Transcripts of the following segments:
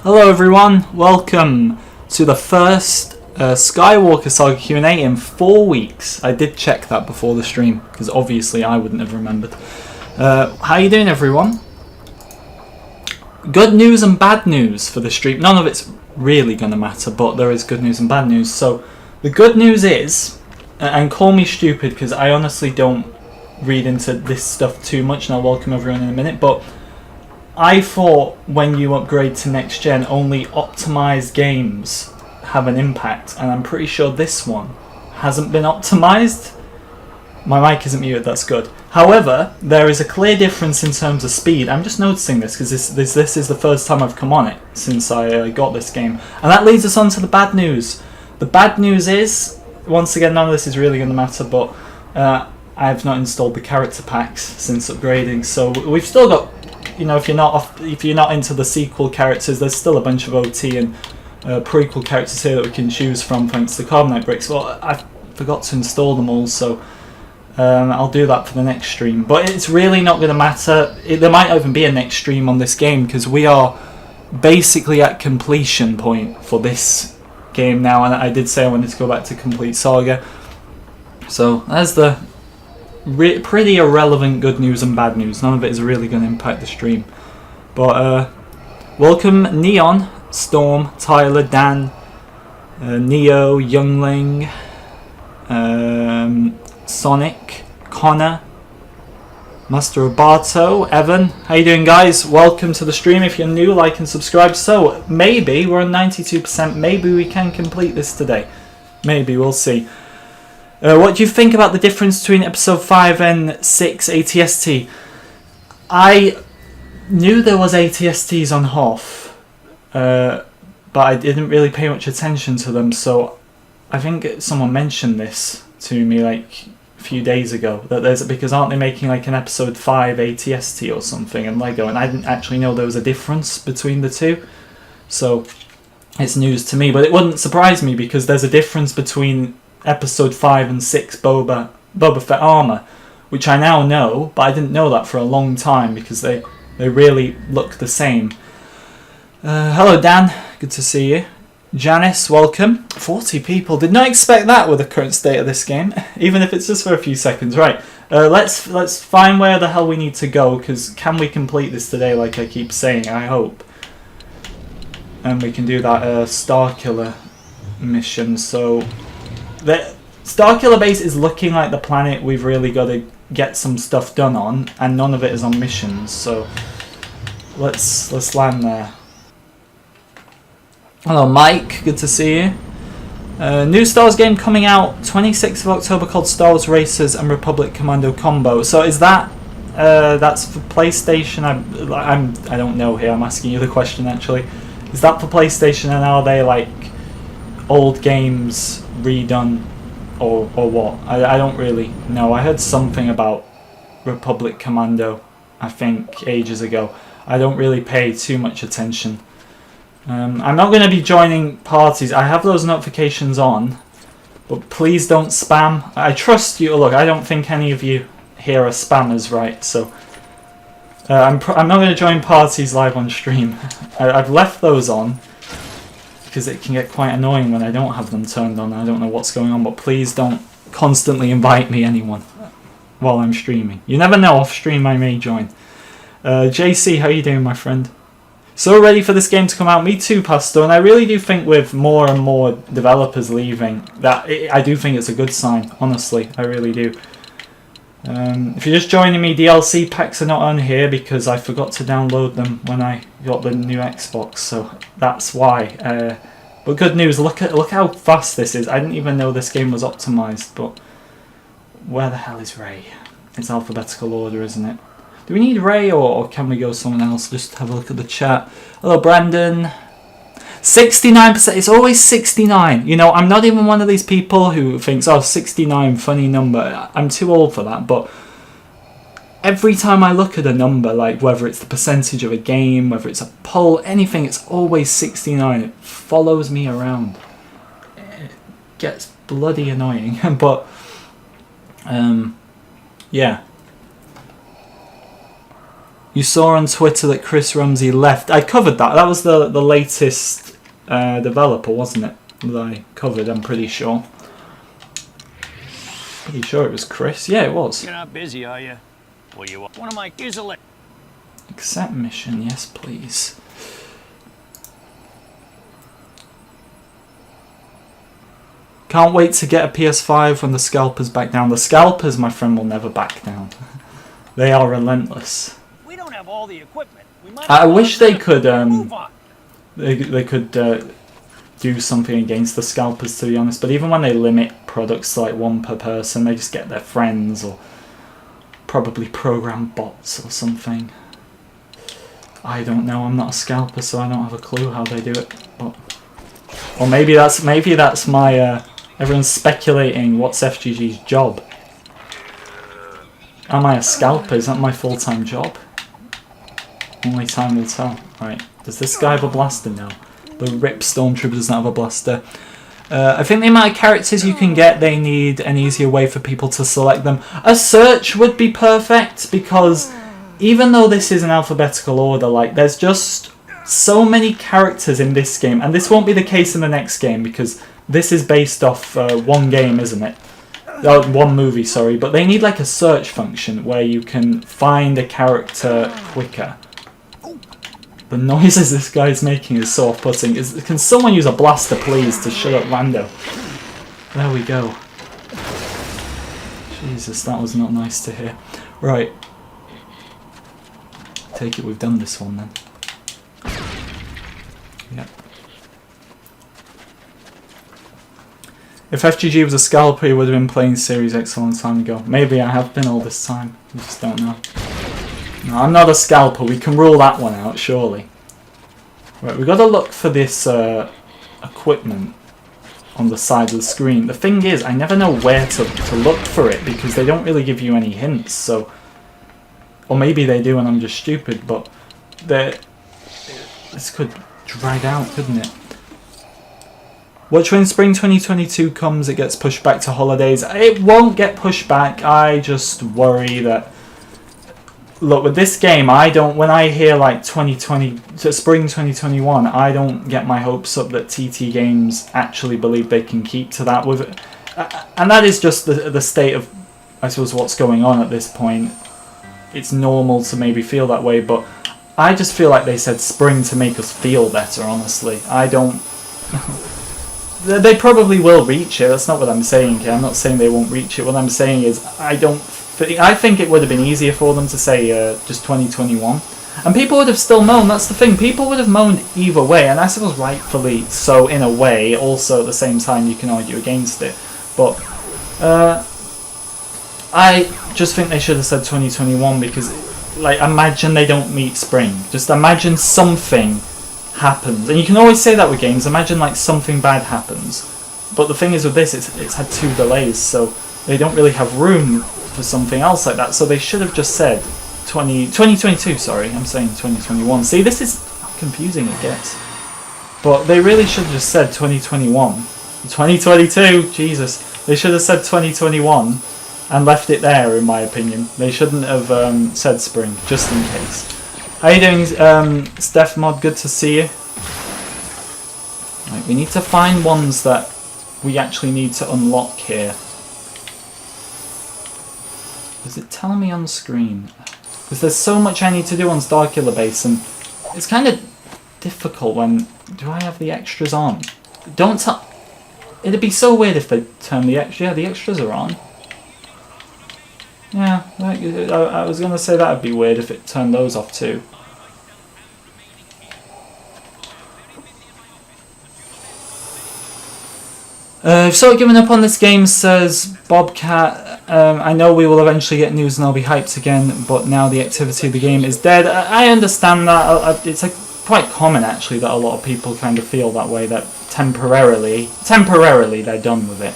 Hello everyone, welcome to the first Skywalker Saga Q&A in 4 weeks. I did check that before the stream, because obviously I wouldn't have remembered. How you doing everyone? Good news and bad news for the stream. None of it's really going to matter, but there is good news and bad news. So, the good news is, and call me stupid because I honestly don't read into this stuff too much, and I'll welcome everyone in a minute, but I thought when you upgrade to next gen, only optimized games have an impact, and I'm pretty sure this one hasn't been optimized. My mic isn't muted, that's good. However, there is a clear difference in terms of speed. I'm just noticing this because this is the first time I've come on it since I got this game. And that leads us on to the bad news. The bad news is, once again, none of this is really going to matter, but I've not installed the character packs since upgrading, so we've still got, you know, if you're not into the sequel characters, there's still a bunch of OT and prequel characters here that we can choose from thanks to Carbonite Bricks. Well, I forgot to install them all, so I'll do that for the next stream. But it's really not going to matter. There might not even be a next stream on this game because we are basically at completion point for this game now, and I did say I wanted to go back to complete Saga. So there's the pretty irrelevant good news and bad news. None of it is really going to impact the stream. But welcome Neon, Storm, Tyler, Dan, Neo, Youngling, Sonic, Connor, Master Roboto, Evan. How you doing guys? Welcome to the stream. If you're new, like and subscribe. So maybe we're on 92%. Maybe we can complete this today. Maybe, we'll see. What do you think about the difference between episode 5 and 6 ATST? I knew there was ATSTs on Hoth, but I didn't really pay much attention to them, so I think someone mentioned this to me like a few days ago, that there's, because aren't they making like an episode 5 ATST or something in LEGO, and I didn't actually know there was a difference between the two, so it's news to me, but it wouldn't surprise me because there's a difference between episode 5 and 6 Boba Fett armor, which I now know, but I didn't know that for a long time because they really look the same. Hello Dan, good to see you. Janice, welcome. 40 people, did not expect that with the current state of this game, even if it's just for a few seconds. Right, let's find where the hell we need to go, because can we complete this today like I keep saying, I hope. And we can do that Starkiller mission, so the Starkiller base is looking like the planet we've really got to get some stuff done on, and none of it is on missions, so let's land there. Hello Mike, good to see you. New Star Wars game coming out 26th of October called Star Wars Racers and Republic Commando Combo. So is that that's for PlayStation? I don't know here, I'm asking you the question actually. Is that for PlayStation, and are they like old games redone or what? I don't really know. I heard something about Republic Commando, I think, ages ago. I don't really pay too much attention. I'm not going to be joining parties. I have those notifications on, but please don't spam. I trust you. Look, I don't think any of you here are spammers, right? So I'm not going to join parties live on stream. I've left those on because it can get quite annoying when I don't have them turned on. I don't know what's going on, but please don't constantly invite me, anyone, while I'm streaming. You never know, off stream I may join. JC, how you doing, my friend? So ready for this game to come out? Me too, Pastor, and I really do think with more and more developers leaving, I do think it's a good sign, honestly, I really do. If you're just joining me, DLC packs are not on here because I forgot to download them when I got the new Xbox, so that's why. But good news, look how fast this is. I didn't even know this game was optimized, but where the hell is Ray? It's alphabetical order, isn't it? Do we need Ray or can we go someone else? Just have a look at the chat. Hello Brandon. 69%, it's always 69. You know, I'm not even one of these people who thinks, oh, 69, funny number. I'm too old for that, but every time I look at a number, like whether it's the percentage of a game, whether it's a poll, anything, it's always 69. It follows me around. It gets bloody annoying, but yeah. You saw on Twitter that Chris Rumsey left. I covered that. That was the latest developer, wasn't it? That I covered, I'm pretty sure. Pretty sure it was Chris. Yeah, it was. You're not busy, are you? Well, you are. One of my... Here's a list. Accept mission, yes please. Can't wait to get a PS5 when the scalpers back down. The scalpers, my friend, will never back down. They are relentless. We don't have all the equipment. I wish they could they could do something against the scalpers, to be honest, but even when they limit products to like 1 per person, they just get their friends or probably program bots or something. I don't know, I'm not a scalper, so I don't have a clue how they do it. But or maybe that's my everyone's speculating what's FGG's job. Am I a scalper? Is that my full-time job? Only time will tell. Right, does this guy have a blaster now? The RIP Stormtrooper doesn't have a blaster. I think the amount of characters you can get, they need an easier way for people to select them. A search would be perfect, because even though this is an alphabetical order, like, there's just so many characters in this game, and this won't be the case in the next game, because this is based off one game, isn't it? Oh, one movie, sorry, but they need like a search function where you can find a character quicker. The noises this guy's making is so off-putting. Can someone use a blaster, please, to shut up Lando? There we go. Jesus, that was not nice to hear. Right. Take it we've done this one then. Yep. If FGG was a scalper, he would have been playing Series X a long time ago. Maybe I have been all this time. I just don't know. No, I'm not a scalper. We can rule that one out, surely. Right, we've got to look for this equipment on the side of the screen. The thing is, I never know where to look for it, because they don't really give you any hints, so... Or maybe they do and I'm just stupid, but... This could drag out, couldn't it? Watch when Spring 2022 comes, it gets pushed back to holidays. It won't get pushed back, I just worry that... Look, with this game, I don't... When I hear, like, Spring 2021, I don't get my hopes up that TT Games actually believe they can keep to that with it. And that is just the state of, I suppose, what's going on at this point. It's normal to maybe feel that way, but I just feel like they said spring to make us feel better, honestly. I don't... They probably will reach it, that's not what I'm saying here. I'm not saying they won't reach it. What I'm saying is, I think it would have been easier for them to say just 2021. And people would have still moaned, that's the thing. People would have moaned either way, and I suppose rightfully so in a way. Also at the same time you can argue against it. But I just think they should have said 2021, because, like, imagine they don't meet spring. Just imagine something happens. And you can always say that with games. Imagine, like, something bad happens. But the thing is with this, it's had 2 delays, so they don't really have room for something else like that. So they should have just said 2022, sorry. I'm saying 2021. See, this is how confusing it gets. But they really should have just said 2021. 2022, Jesus. They should have said 2021 and left it there, in my opinion. They shouldn't have said spring, just in case. How you doing, Steph Mod? Good to see you. Right, we need to find ones that we actually need to unlock here. Is it telling me on screen? Because there's so much I need to do on Starkiller Base, and it's kind of difficult when... Do I have the extras on? Don't tell... It'd be so weird if they turn the extras... Yeah, the extras are on. Yeah, I was going to say that would be weird if it turned those off too. I've sort of given up on this game, says Bobcat. I know we will eventually get news and I'll be hyped again, but now the activity of the game is dead. I understand that. It's quite common, actually, that a lot of people kind of feel that way, that temporarily they're done with it.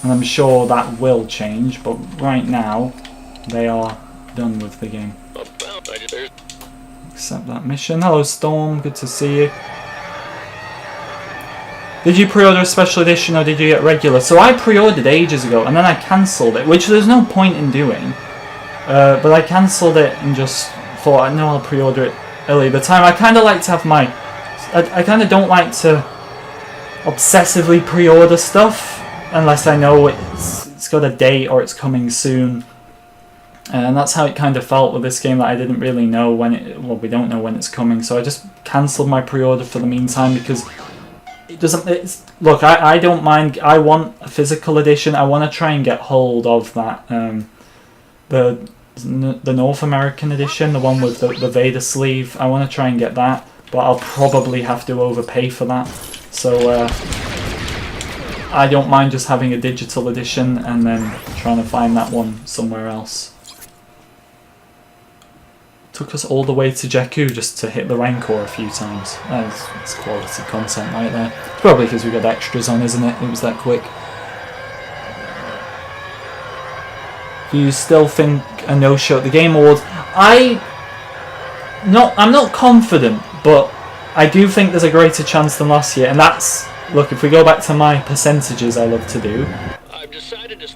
And I'm sure that will change, but right now, they are done with the game. Accept that mission. Hello, Storm. Good to see you. Did you pre-order a special edition or did you get regular? So I pre-ordered ages ago, and then I cancelled it, which there's no point in doing. But I cancelled it and just thought, no, I'll pre-order it early at the time. I kind of like to have my... I kind of don't like to obsessively pre-order stuff unless I know it's got a date or it's coming soon. And that's how it kind of felt with this game, that I didn't really know when it... Well, we don't know when it's coming, so I just cancelled my pre-order for the meantime because it doesn't... Look, I don't mind. I want a physical edition. I want to try and get hold of that... the North American edition, the one with the Vader sleeve. I want to try and get that, but I'll probably have to overpay for that. So I don't mind just having a digital edition and then trying to find that one somewhere else. Took us all the way to Jakku just to hit the Rancor a few times. That's quality content right there. It's probably because we got extras on, isn't it? It was that quick. Do you still think a no-show at the Game Awards? I'm not confident, but I do think there's a greater chance than last year. And that's... Look, if we go back to my percentages I love to do.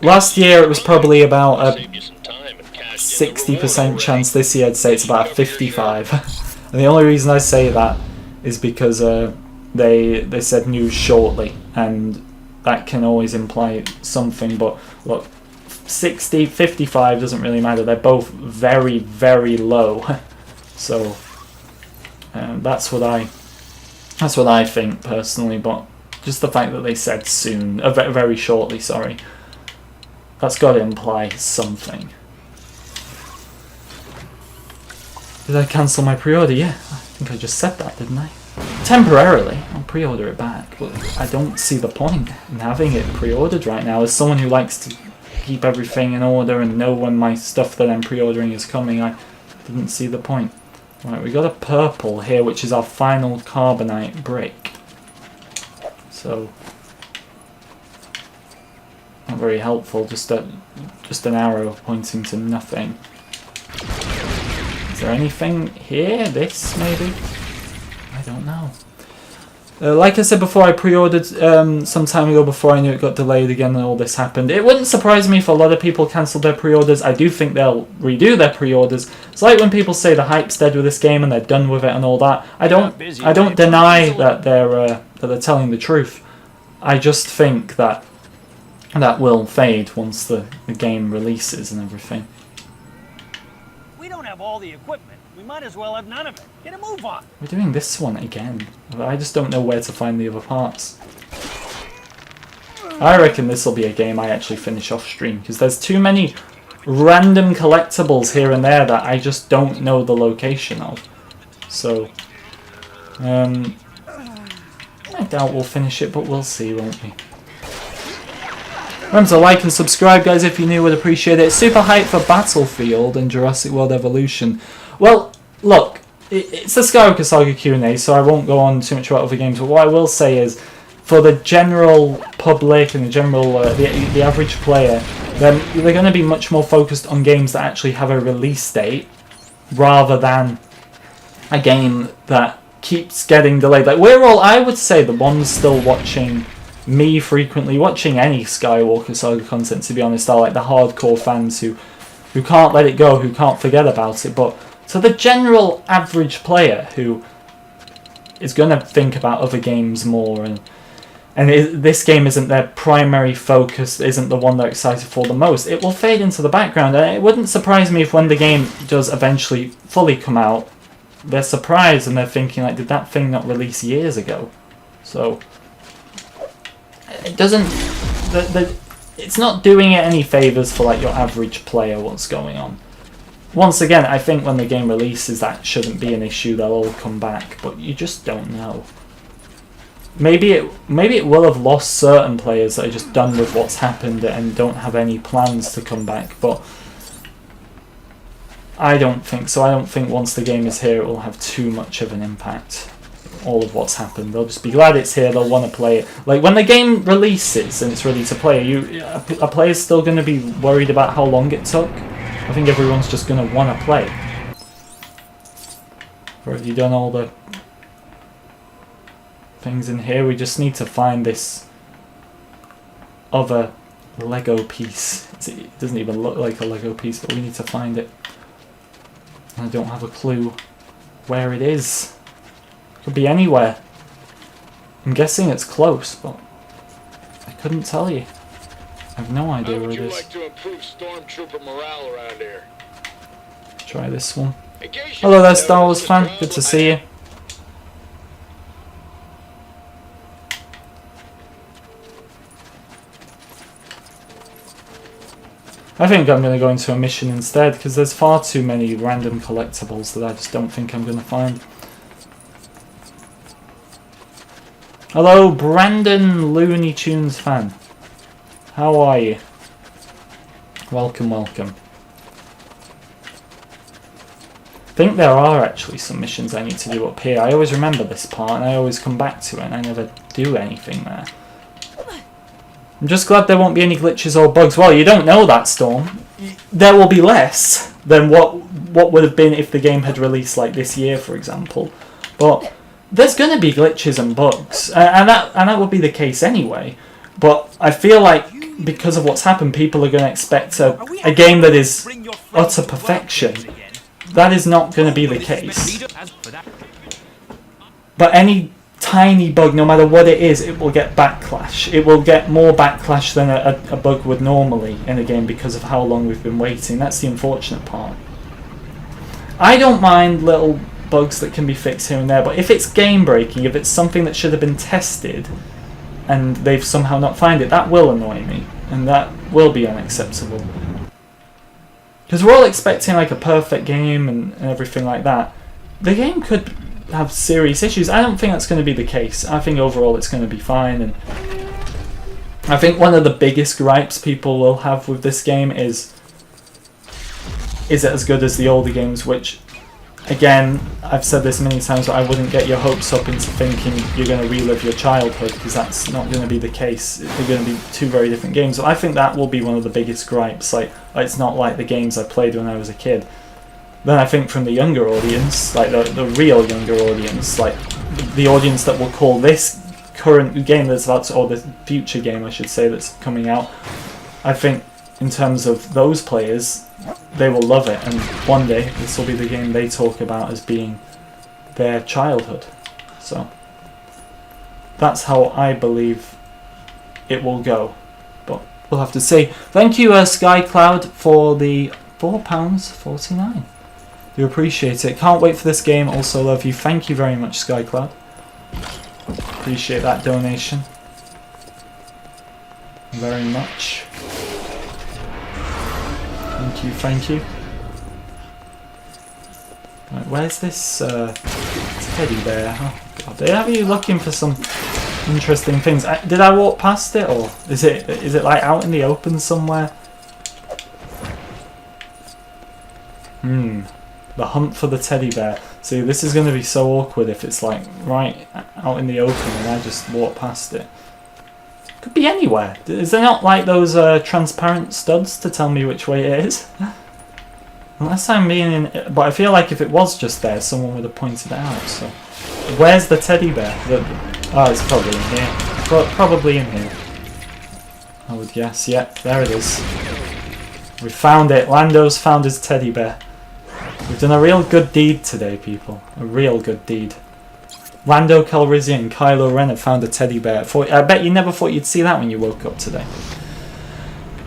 Last year it was probably about a 60% chance. This year I'd say it's about a 55. And the only reason I say that is because they said news shortly, and that can always imply something. But look, 60, 55 doesn't really matter. They're both very, very low. So that's what I think personally. But just the fact that they said soon, very shortly, sorry, that's got to imply something. Did I cancel my pre-order? Yeah, I think I just said that, didn't I? Temporarily, I'll pre-order it back, but I don't see the point in having it pre-ordered right now. As someone who likes to keep everything in order and know when my stuff that I'm pre-ordering is coming, I didn't see the point. Right, we got a purple here, which is our final Carbonite Brick. So, not very helpful, just an arrow pointing to nothing. Is there anything here? This, maybe? I don't know. Like I said before, I pre-ordered some time ago before I knew it got delayed again and all this happened. It wouldn't surprise me if a lot of people cancelled their pre-orders. I do think they'll redo their pre-orders. It's like when people say the hype's dead with this game and they're done with it and all that. I don't deny that they're telling the truth. I just think that will fade once the game releases and everything. We don't have all the equipment. We might as well have none of it. Get a move on. We're doing this one again. I just don't know where to find the other parts. I reckon this will be a game I actually finish off stream, because there's too many random collectibles here and there that I just don't know the location of. So, I doubt we'll finish it, but we'll see, won't we? Remember to like and subscribe, guys, if you're new, would appreciate it. Super hype for Battlefield and Jurassic World Evolution. Well, look, it's the Skywalker Saga Q&A, so I won't go on too much about other games, but what I will say is, for the general public and the general, the average player, then they're going to be much more focused on games that actually have a release date, rather than a game that keeps getting delayed. Like, we're all, I would say, the ones still watching me frequently, watching any Skywalker Saga content, to be honest, are like the hardcore fans who can't let it go, who can't forget about it. But to the general average player who is going to think about other games more, and this game isn't their primary focus, isn't the one they're excited for the most, it will fade into the background. And it wouldn't surprise me if when the game does eventually fully come out, they're surprised and they're thinking, like, did that thing not release years ago? So it doesn't... it's not doing it any favours for, like, your average player, what's going on. Once again, I think when the game releases, that shouldn't be an issue. They'll all come back, but you just don't know. Maybe it will have lost certain players that are just done with what's happened and don't have any plans to come back, but I don't think so. I don't think once the game is here, it will have too much of an impact. All of what's happened, they'll just be glad it's here. They'll want to play it. Like when the game releases and it's ready to play, a player's still going to be worried about how long it took. I think everyone's just going to want to play. Or have you done all the things in here? We just need to find this other Lego piece. It doesn't even look like a Lego piece, but we need to find it. I don't have a clue where it is. Could be anywhere. I'm guessing it's close, but I couldn't tell you. I have no idea where it is. Like to improve stormtrooper morale around here? Try this one. Hello there, Star Wars fan. Good to see you. I think I'm going to go into a mission instead, because there's far too many random collectibles that I just don't think I'm going to find. Hello, Brandon Looney Tunes fan. How are you? Welcome, welcome. I think there are actually some missions I need to do up here. I always remember this part and I always come back to it and I never do anything there. I'm just glad there won't be any glitches or bugs. Well, you don't know that, Storm. There will be less than what would have been if the game had released like this year, for example. But there's going to be glitches and bugs, and that would be the case anyway. But I feel like because of what's happened, people are going to expect a game that is utter perfection. That is not going to be the case. But any tiny bug, no matter what it is, it will get backlash. It will get more backlash than a bug would normally in a game because of how long we've been waiting. That's the unfortunate part. I don't mind little bugs that can be fixed here and there, but if it's game breaking, if it's something that should have been tested and they've somehow not found it, that will annoy me and that will be unacceptable. Because we're all expecting like a perfect game and everything like that. The game could have serious issues. I don't think that's going to be the case. I think overall it's going to be fine, and I think one of the biggest gripes people will have with this game is it as good as the older games, which again, I've said this many times, but I wouldn't get your hopes up into thinking you're going to relive your childhood, because that's not going to be the case. They're going to be two very different games. So I think that will be one of the biggest gripes. Like it's not like the games I played when I was a kid. Then I think from the younger audience, like the real younger audience, like the audience that will call this current game that's about to, or the future game I should say that's coming out, I think in terms of those players, they will love it, and one day this will be the game they talk about as being their childhood. So that's how I believe it will go, but we'll have to see. Thank you SkyCloud for the £4.49. Do appreciate it. Can't wait for this game. Also love you. Thank you very much, SkyCloud. Appreciate that donation very much. Thank you, thank you. Right, where's this teddy bear? Oh god, they have you looking for some interesting things. Did I walk past it, or is it like out in the open somewhere? The hunt for the teddy bear. See, this is going to be so awkward if it's like right out in the open and I just walk past it. Could be anywhere. Is there not like those transparent studs to tell me which way it is? Unless I'm being in... But I feel like if it was just there, someone would have pointed it out. So, where's the teddy bear? Oh, it's probably in here. Probably in here, I would guess. Yep, there it is. We found it. Lando's found his teddy bear. We've done a real good deed today, people. A real good deed. Lando Calrissian and Kylo Ren have found a teddy bear. I bet you never thought you'd see that when you woke up today.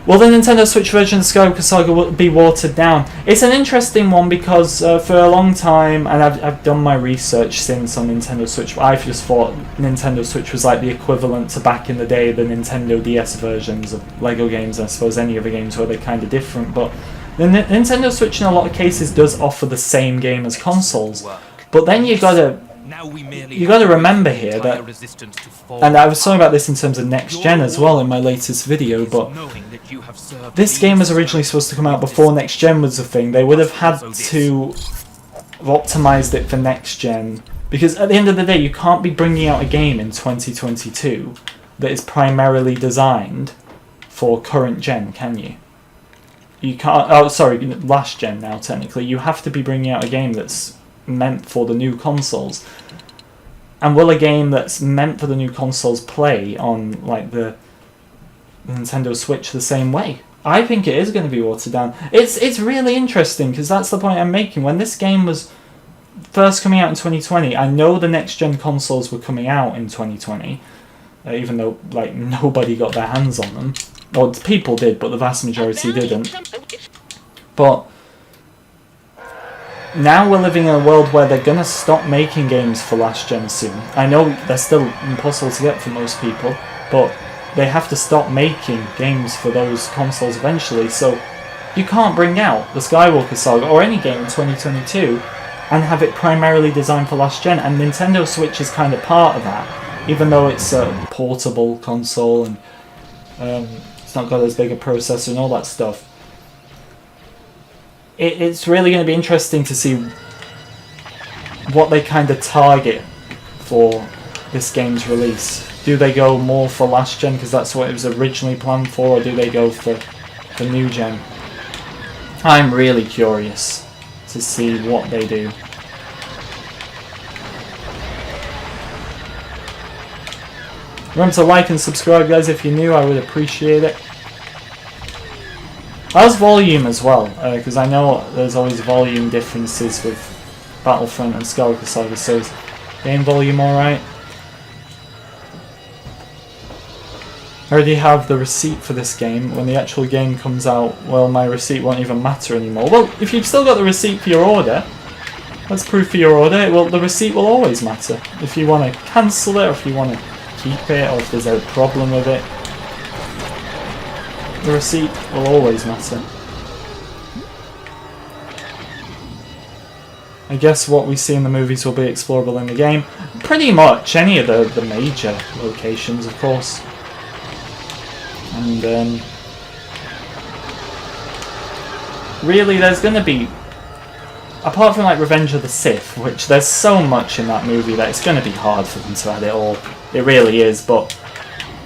Will the Nintendo Switch version of Skywalker Saga be watered down? It's an interesting one because for a long time, and I've done my research since on Nintendo Switch, but I've just thought Nintendo Switch was like the equivalent to back in the day, the Nintendo DS versions of LEGO games. I suppose any other games where they're kind of different, but the Nintendo Switch in a lot of cases does offer the same game as consoles. But then you gotta remember here that, and I was talking about this in terms of next gen as well in my latest video, but this game was originally supposed to come out before next gen was a thing. They would have had to have optimized it for next gen, because at the end of the day you can't be bringing out a game in 2022 that is primarily designed for current gen, can you? You can't. Oh, sorry, last gen now technically. You have to be bringing out a game that's meant for the new consoles. And will a game that's meant for the new consoles play on like the Nintendo Switch the same way? I think it is going to be watered down. It's really interesting because that's the point I'm making. When this game was first coming out in 2020, I know the next gen consoles were coming out in 2020, even though like nobody got their hands on them. Well, people did, but the vast majority didn't. But now we're living in a world where they're going to stop making games for last gen soon. I know they're still impossible to get for most people, but they have to stop making games for those consoles eventually, so you can't bring out the Skywalker Saga or any game in 2022 and have it primarily designed for last gen, and Nintendo Switch is kind of part of that, even though it's a portable console and it's not got as big a processor and all that stuff. It's really going to be interesting to see what they kind of target for this game's release. Do they go more for last gen because that's what it was originally planned for, or do they go for new gen? I'm really curious to see what they do. Remember to like and subscribe, guys, if you're new. I would appreciate it. How's volume as well? Because I know there's always volume differences with Battlefront and Skywalker Saga, so is game volume alright? I already have the receipt for this game. When the actual game comes out, well, my receipt won't even matter anymore. Well, if you've still got the receipt for your order, that's proof for your order. Well, the receipt will always matter. If you want to cancel it, or if you want to keep it, or if there's a problem with it, the receipt will always matter. I guess what we see in the movies will be explorable in the game. Pretty much any of the major locations, of course. And really, there's going to be, apart from like Revenge of the Sith, which there's so much in that movie that it's going to be hard for them to add it all. It really is, but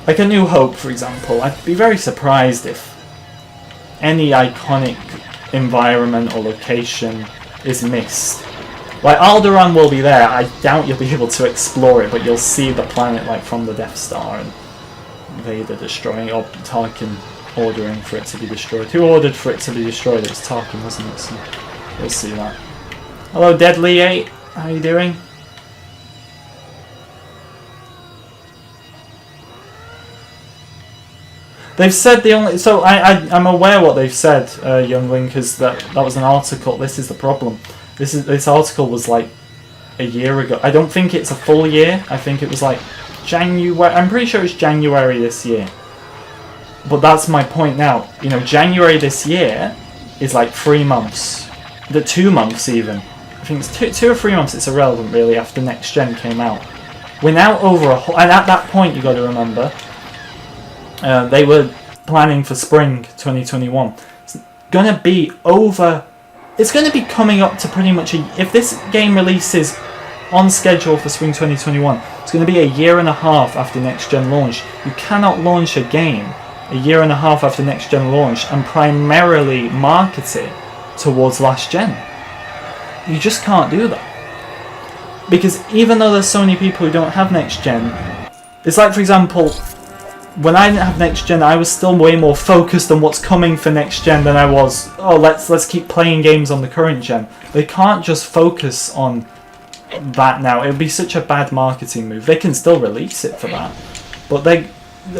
like A New Hope, for example, I'd be very surprised if any iconic environment or location is missed. Like Alderaan will be there. I doubt you'll be able to explore it, but you'll see the planet like from the Death Star and Vader destroying, or Tarkin ordering for it to be destroyed. Who ordered for it to be destroyed? It was Tarkin, wasn't it? So we'll see that. Hello, Deadly8. How you doing? They've said the only... So I'm aware what they've said, Youngling, because that was an article. This is the problem. This article was like a year ago. I don't think it's a full year. I think it was like January. I'm pretty sure it's January this year. But that's my point now. You know, January this year is like 3 months. The 2 months even. I think it's two or 3 months. It's irrelevant really after Next Gen came out. We're now over a whole... And at that point, you got to remember, they were planning for spring 2021. It's gonna be over. It's gonna be coming up to pretty much if this game releases on schedule for spring 2021, it's gonna be a year and a half after Next Gen launch. You cannot launch a game a year and a half after Next Gen launch and primarily market it towards last gen. You just can't do that. Because even though there's so many people who don't have Next Gen, it's like, for example, when I didn't have Next Gen, I was still way more focused on what's coming for Next Gen than I was, oh, let's keep playing games on the current gen. They can't just focus on that now. It would be such a bad marketing move. They can still release it for that, but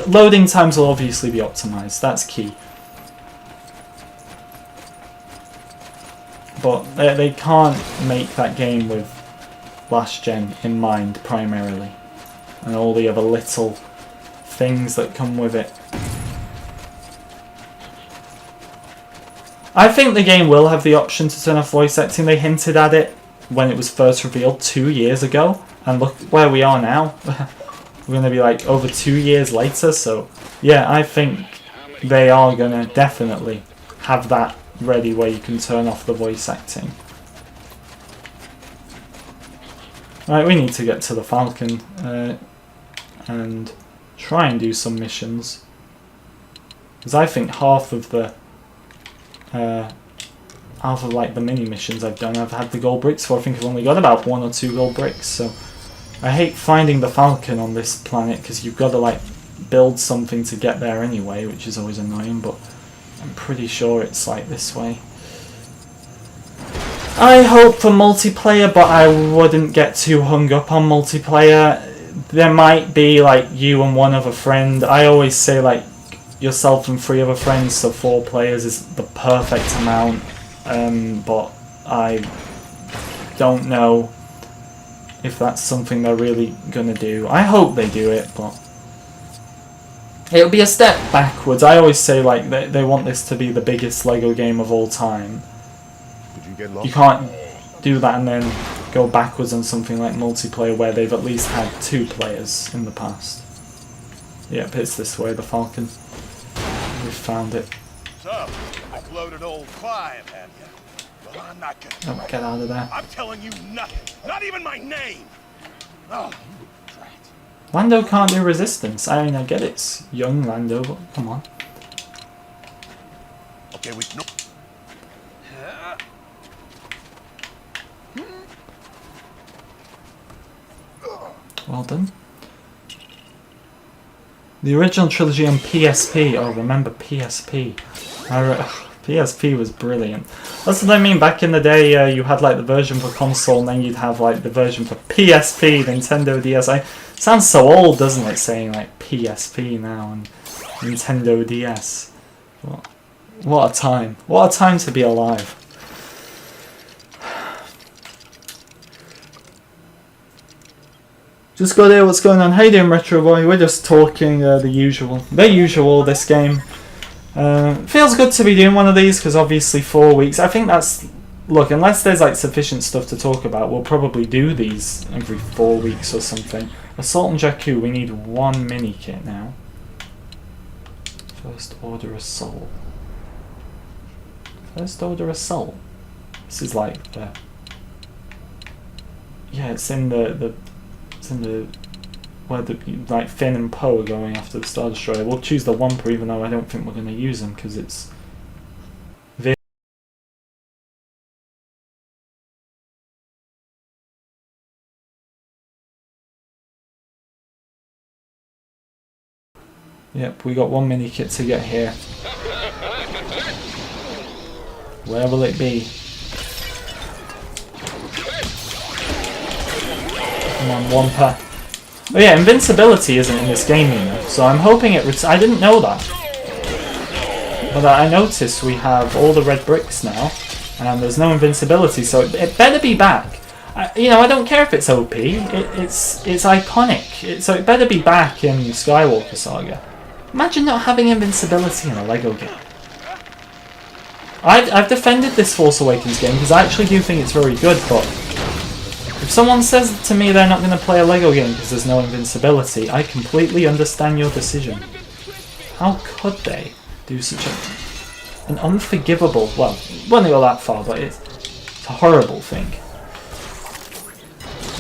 loading times will obviously be optimized. That's key. But they can't make that game with last gen in mind primarily, and all the other little things that come with it. I think the game will have the option to turn off voice acting. They hinted at it when it was first revealed 2 years ago, and look where we are now. We're going to be like over 2 years later, so yeah, I think they are going to definitely have that ready where you can turn off the voice acting. Right, we need to get to the Falcon and try and do some missions, because I think half of like the mini missions I've done I've had the gold bricks for. I think I've only got about 1 or 2 gold bricks, so I hate finding the Falcon on this planet because you've got to like build something to get there anyway, which is always annoying, but pretty sure it's like this way. I hope for multiplayer, but I wouldn't get too hung up on multiplayer. There might be like you and one other friend. I always say like yourself and 3 other friends, so 4 players is the perfect amount. But I don't know if that's something they're really gonna do. I hope they do it, but it'll be a step backwards. I always say like they want this to be the biggest Lego game of all time. You can't do that and then go backwards on something like multiplayer where they've at least had 2 players in the past. Yep, it's this way, the Falcon. We found it. So, I've loaded old Clive, have you? Well, I'm not gonna. Oh, get out of there. I'm telling you nothing. Not even my name. Oh, right. Lando can't do resistance. I mean, I get it's young Lando, but come on. Okay, we no. Well done. The original trilogy on PSP. Oh, remember PSP. PSP was brilliant. That's what I mean. Back in the day, you had like the version for console, and then you'd have like the version for PSP, Nintendo DS. Sounds so old, doesn't it? Saying like PSP now and Nintendo DS. What a time! What a time to be alive. Just got here, what's going on? How you doing, Retro Boy? We're just talking the usual. This game. Feels good to be doing one of these, because obviously 4 weeks. I think that's... Look, unless there's like sufficient stuff to talk about, we'll probably do these every 4 weeks or something. Assault and Jakku, we need 1 mini-kit now. First Order Assault. First Order Assault? This is like the... Yeah, it's in the where the like Finn and Poe are going after the Star Destroyer. We'll choose the Wampa, even though I don't think we're going to use them because it's Yep, we got 1 mini kit to get here. Where will it be? Come on, Wampa. Oh yeah, invincibility isn't in this game, you know, so I'm hoping it... I didn't know that. But I noticed we have all the red bricks now, and there's no invincibility, so it better be back. You know, I don't care if it's OP, it's iconic, so it better be back in Skywalker Saga. Imagine not having invincibility in a Lego game. I've defended this Force Awakens game because I actually do think it's very good, but if someone says to me they're not going to play a Lego game because there's no invincibility, I completely understand your decision. How could they do such an unforgivable... Well, it wouldn't go that far, but it's a horrible thing.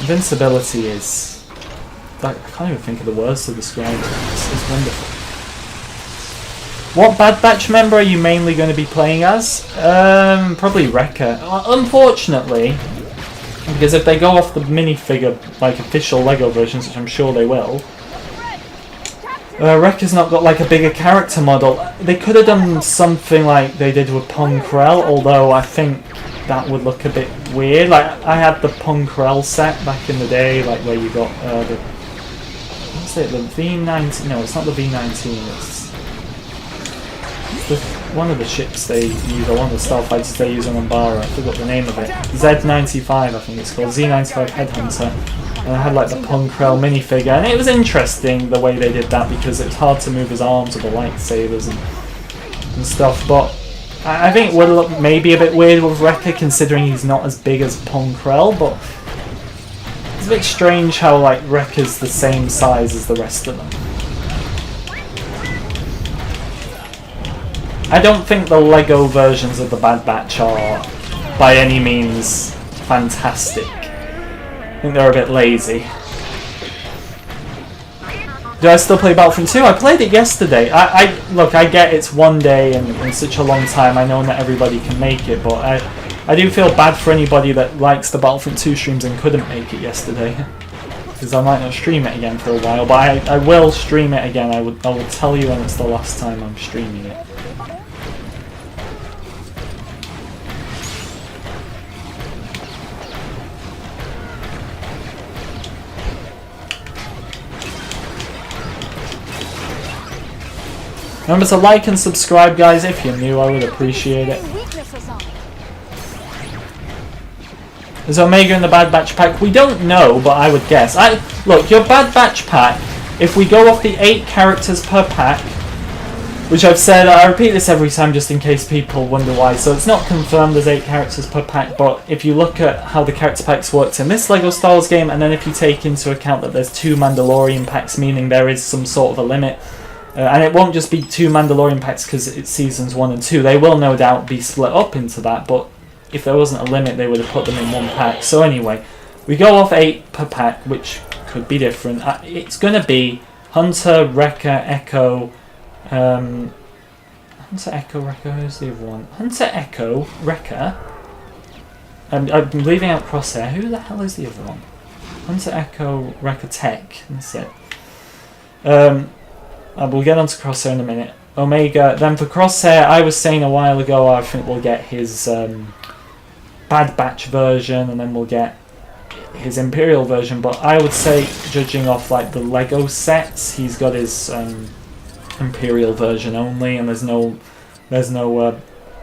Invincibility is... I can't even think of the words to describe it. It's wonderful. What Bad Batch member are you mainly going to be playing as? Probably Wrecker. Unfortunately, because if they go off the minifigure, like official Lego versions, which I'm sure they will, Wrecker's not got like a bigger character model. They could have done something like they did with Ponkrell, although I think that would look a bit weird. Like I had the Ponkrell set back in the day, like where you got the... What's it? The V19? No, it's not the V19. It's one of the ships they use, or one of the starfighters they use on Umbara. I forgot the name of it. Z95, I think it's called. Z95 Headhunter. And I had like the Ponkrell minifigure, and it was interesting the way they did that because it was hard to move his arms with the lightsabers and stuff. But I think it would look maybe a bit weird with Wrecker considering he's not as big as Ponkrell, but it's a bit strange how like Wrecker's the same size as the rest of them. I don't think the Lego versions of the Bad Batch are by any means fantastic. I think they're a bit lazy. Do I still play Battlefront 2? I played it yesterday. Look, I get it's one day and in such a long time. I know not everybody can make it, but I do feel bad for anybody that likes the Battlefront 2 streams and couldn't make it yesterday. Because I might not stream it again for a while, but I will stream it again. I will tell you when it's the last time I'm streaming it. Remember to like and subscribe, guys. If you're new, I would appreciate it. Is Omega in the Bad Batch pack? We don't know, but I would guess. Look, your Bad Batch pack, if we go off the 8 characters per pack, which I've said, I repeat this every time just in case people wonder why, so it's not confirmed there's 8 characters per pack, but if you look at how the character packs worked in this LEGO Star Wars game, and then if you take into account that there's 2 Mandalorian packs, meaning there is some sort of a limit, and it won't just be 2 Mandalorian packs because it's seasons 1 and 2, they will no doubt be split up into that, but if there wasn't a limit they would have put them in 1 pack. So anyway, we go off 8 per pack, which could be different. It's going to be Hunter, Wrecker, Echo, Hunter, Echo, Wrecker, who's the other one? Hunter, Echo, Wrecker. I'm leaving out Crosshair. Who the hell is the other one? Hunter, Echo, Wrecker, Tech. That's it. We'll get onto Crosshair in a minute. Omega. Then for Crosshair, I was saying a while ago, I think we'll get his Bad Batch version, and then we'll get his Imperial version. But I would say, judging off like the Lego sets, he's got his Imperial version only, and there's no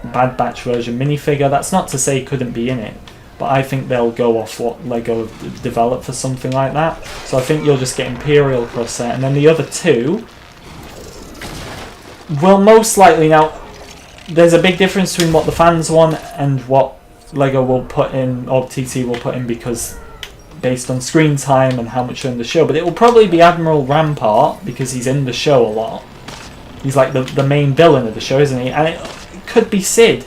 Bad Batch version minifigure. That's not to say he couldn't be in it, but I think they'll go off what Lego developed for something like that. So I think you'll just get Imperial Crosshair, and then the other 2 will most likely. Now, there's a big difference between what the fans want and what Lego will put in, or TT will put in, because based on screen time and how much they're in the show. But it will probably be Admiral Rampart, because he's in the show a lot. He's like the main villain of the show, isn't he? And it could be Sid.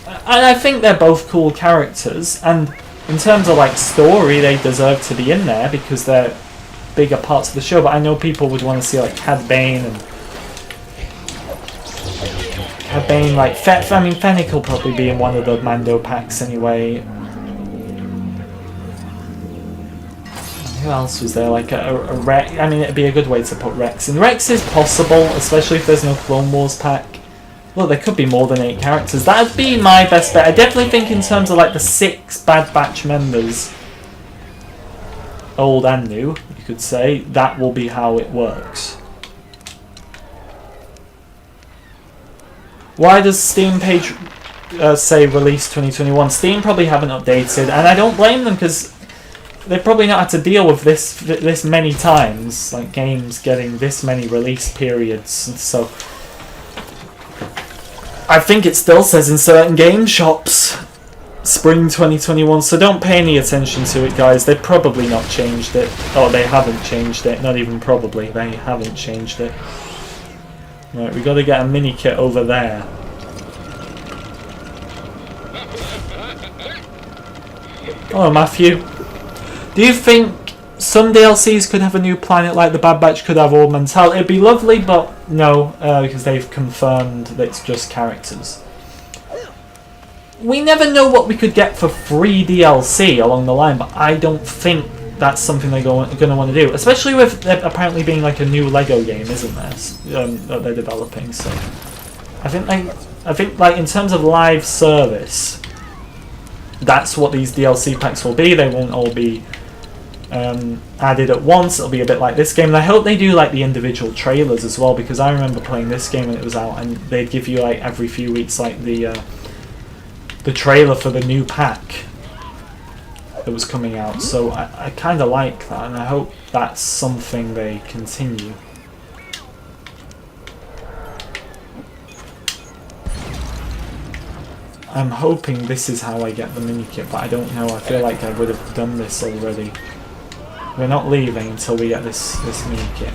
And I think they're both cool characters, and in terms of like story, they deserve to be in there because they're bigger parts of the show. But I know people would want to see like Cad Bane and like Fennec will probably be in one of the Mando packs anyway. Who else was there? Like a Rex. I mean, it'd be a good way to put Rex in. Rex is possible, especially if there's no Clone Wars pack. Look, there could be more than 8 characters. That'd be my best bet. I definitely think in terms of like the 6 Bad Batch members, old and new, you could say, that will be how it works. Why does Steam page say release 2021? Steam probably haven't updated, and I don't blame them because they've probably not had to deal with this many times, like games getting this many release periods. So I think it still says in certain game shops spring 2021, so don't pay any attention to it, guys. They've probably not changed it, or they haven't changed it. Not even probably, they haven't changed it. Right, we got to get a mini kit over there. Hello, Matthew. Do you think some DLCs could have a new planet like the Bad Batch could have Old Mantel? It'd be lovely, but no, because they've confirmed that it's just characters. We never know what we could get for free DLC along the line, but I don't think that's something they're going to want to do, especially with there apparently being like a new Lego game, isn't there, that they're developing. So I think like in terms of live service, that's what these DLC packs will be. They won't all be added at once. It'll be a bit like this game, and I hope they do like the individual trailers as well, because I remember playing this game when it was out, and they'd give you like every few weeks like the trailer for the new pack that was coming out. So I kind of like that, and I hope that's something they continue. I'm hoping this is how I get the mini kit, but I don't know. I feel like I would have done this already. We're not leaving until we get this mini kit.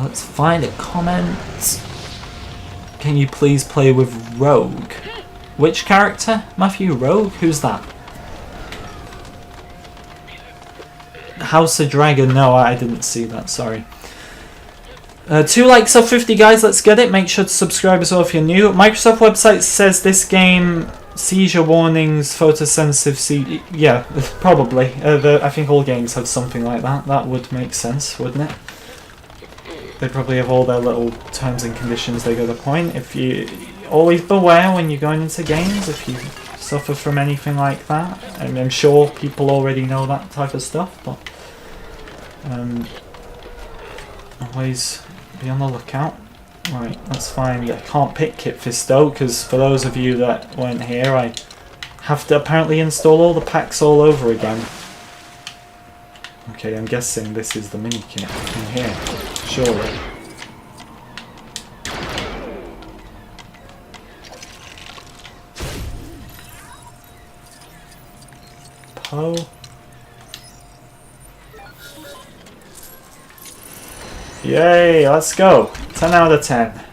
Let's find a comment. Can you please play with Rogue? Which character? Matthew, Rogue? Who's that? House of Dragon? No, I didn't see that, sorry. 2 likes of 50, guys, let's get it. Make sure to subscribe as well if you're new. Microsoft website says this game, seizure warnings, photosensitive, yeah, probably. I think all games have something like that. That would make sense, wouldn't it? They probably have all their little terms and conditions they go to point. If you always beware when you're going into games, if you suffer from anything like that. I'm sure people already know that type of stuff, but always be on the lookout. Right, that's fine. I can't pick Kit Fisto because for those of you that weren't here, I have to apparently install all the packs all over again. Okay, I'm guessing this is the mini kit in here, surely. Poe. Yay, let's go. 10 out of 10.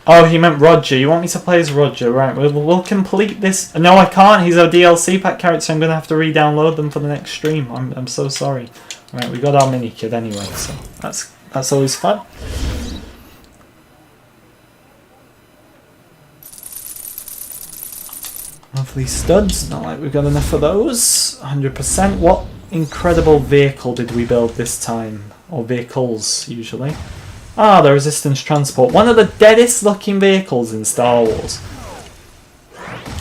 Oh, he meant Roger. You want me to play as Roger? Right, we'll complete this. No, I can't. He's a DLC pack character. I'm going to have to re-download them for the next stream. I'm so sorry. Right, we got our mini kid anyway, so that's always fun. Lovely studs. Not like we've got enough of those. 100%. What incredible vehicle did we build this time? Or vehicles, usually. Ah, the Resistance Transport. One of the deadest looking vehicles in Star Wars.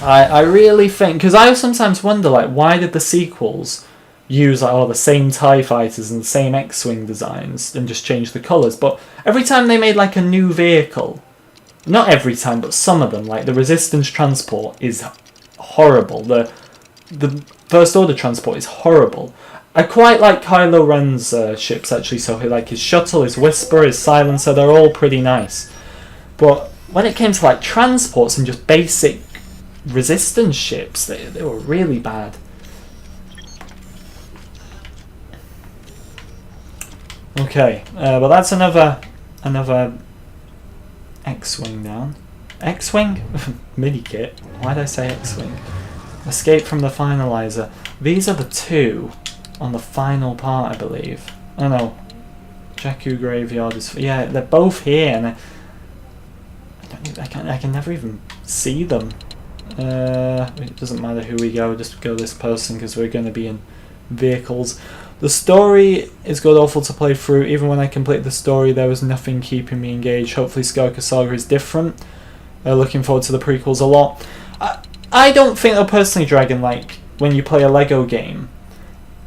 I really think... Because I sometimes wonder, like, why did the sequels use like, the same TIE fighters and the same X-Wing designs and just change the colours? But every time they made, like, a new vehicle... Not every time, but some of them. Like, the Resistance Transport is horrible. The First Order Transport is horrible. I quite like Kylo Ren's ships actually, so like his shuttle, his whisper, his silencer, they're all pretty nice. But when it came to like transports and just basic resistance ships, they were really bad. Okay, well that's another X-Wing down. X-Wing? Mini kit. Why did I say X-Wing? Escape from the Finalizer. These are the two on the final part, I believe. Oh no, Jakku Graveyard is... Yeah, they're both here, and I can never even see them. It doesn't matter who we go, just go this person because we're going to be in vehicles. The story is god awful to play through. Even when I complete the story, there was nothing keeping me engaged. Hopefully Skywalker Saga is different. Looking forward to the prequels a lot. I don't think though personally, Dragon, like when you play a Lego game,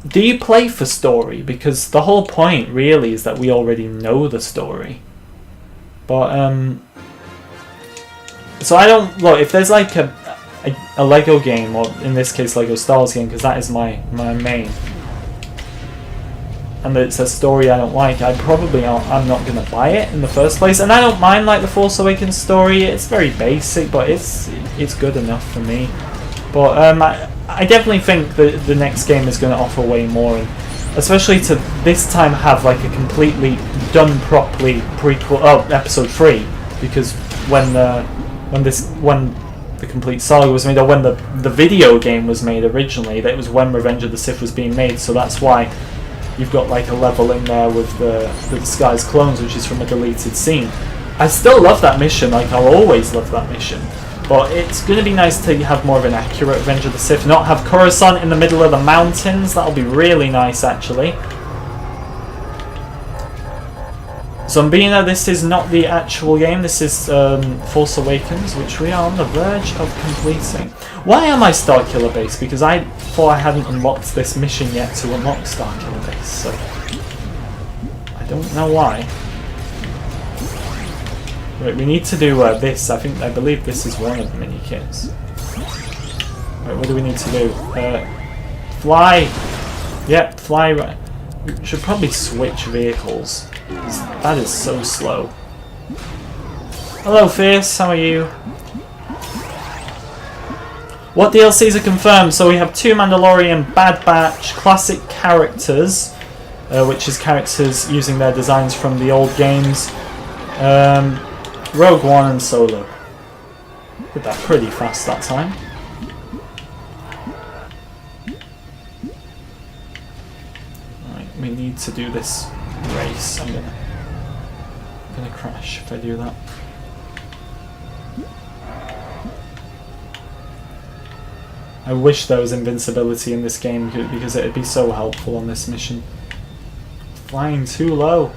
do you play for story? Because the whole point really is that we already know the story. But so I don't look if there's like a Lego game, or in this case Lego Star Wars game, because that is my main, and it's a story I don't like, I'm not going to buy it in the first place. And I don't mind like the Force Awakens story, it's very basic, but it's good enough for me. But I definitely think that the next game is going to offer way more, and especially to this time have like a completely done properly prequel, episode 3, because when the complete saga was made, or when the video game was made originally, that was when Revenge of the Sith was being made, so that's why you've got like a level in there with the Disguised Clones, which is from a deleted scene. I still love that mission, like I'll always love that mission. But it's going to be nice to have more of an accurate Revenge of the Sith, not have Coruscant in the middle of the mountains. That'll be really nice, actually. Zombina, this is not the actual game. This is Force Awakens, which we are on the verge of completing. Why am I Starkiller Base? Because I thought I hadn't unlocked this mission yet to unlock Starkiller Base, so I don't know why. Right, we need to do this. I believe this is one of the mini kits. Right, what do we need to do? Fly. Yep, fly. Right. We should probably switch vehicles. That is so slow. Hello, Fierce. How are you? What DLCs are confirmed? So we have 2 Mandalorian, Bad Batch, classic characters, which is characters using their designs from the old games. Rogue One and Solo. Did that pretty fast that time. Right, we need to do this race. I'm gonna crash if I do that. I wish there was invincibility in this game because it'd be so helpful on this mission. Flying too low.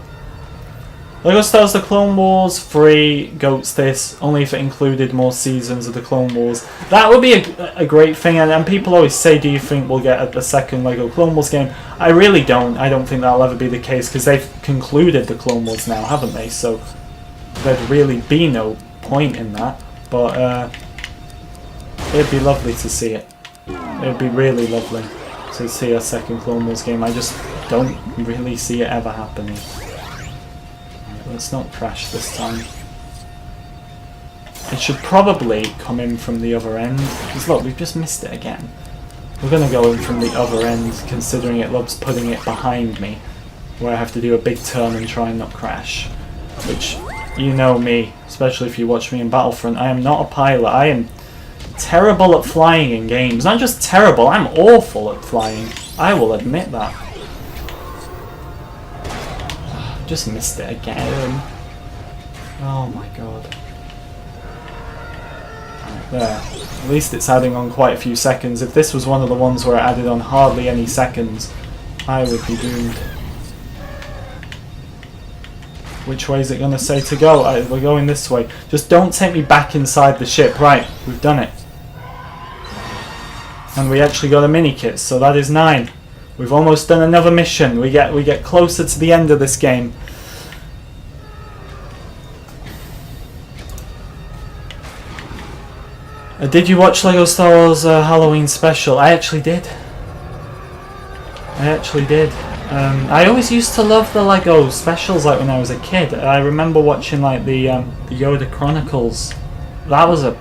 Lego Star Wars The Clone Wars, free, goats this, only if it included more seasons of The Clone Wars. That would be a great thing, and people always say, do you think we'll get a second Lego Clone Wars game? I really don't. I don't think that'll ever be the case, because they've concluded The Clone Wars now, haven't they? So there'd really be no point in that, but it'd be lovely to see it. It'd be really lovely to see a second Clone Wars game. I just don't really see it ever happening. Let's not crash this time. It should probably come in from the other end. Because look, we've just missed it again. We're going to go in from the other end, considering it loves putting it behind me, where I have to do a big turn and try and not crash. Which, you know me, especially if you watch me in Battlefront, I am not a pilot. I am terrible at flying in games. Not just terrible, I'm awful at flying. I will admit that. Just missed it again. Oh my god. Right, there. At least it's adding on quite a few seconds. If this was one of the ones where it added on hardly any seconds, I would be doomed. Which way is it going to say to go? We're going this way. Just don't take me back inside the ship. Right, we've done it. And we actually got a mini kit, so that is 9. We've almost done another mission. We get closer to the end of this game. Did you watch Lego Star Wars Halloween special? I actually did. I always used to love the Lego specials like when I was a kid. I remember watching like the Yoda Chronicles. That was a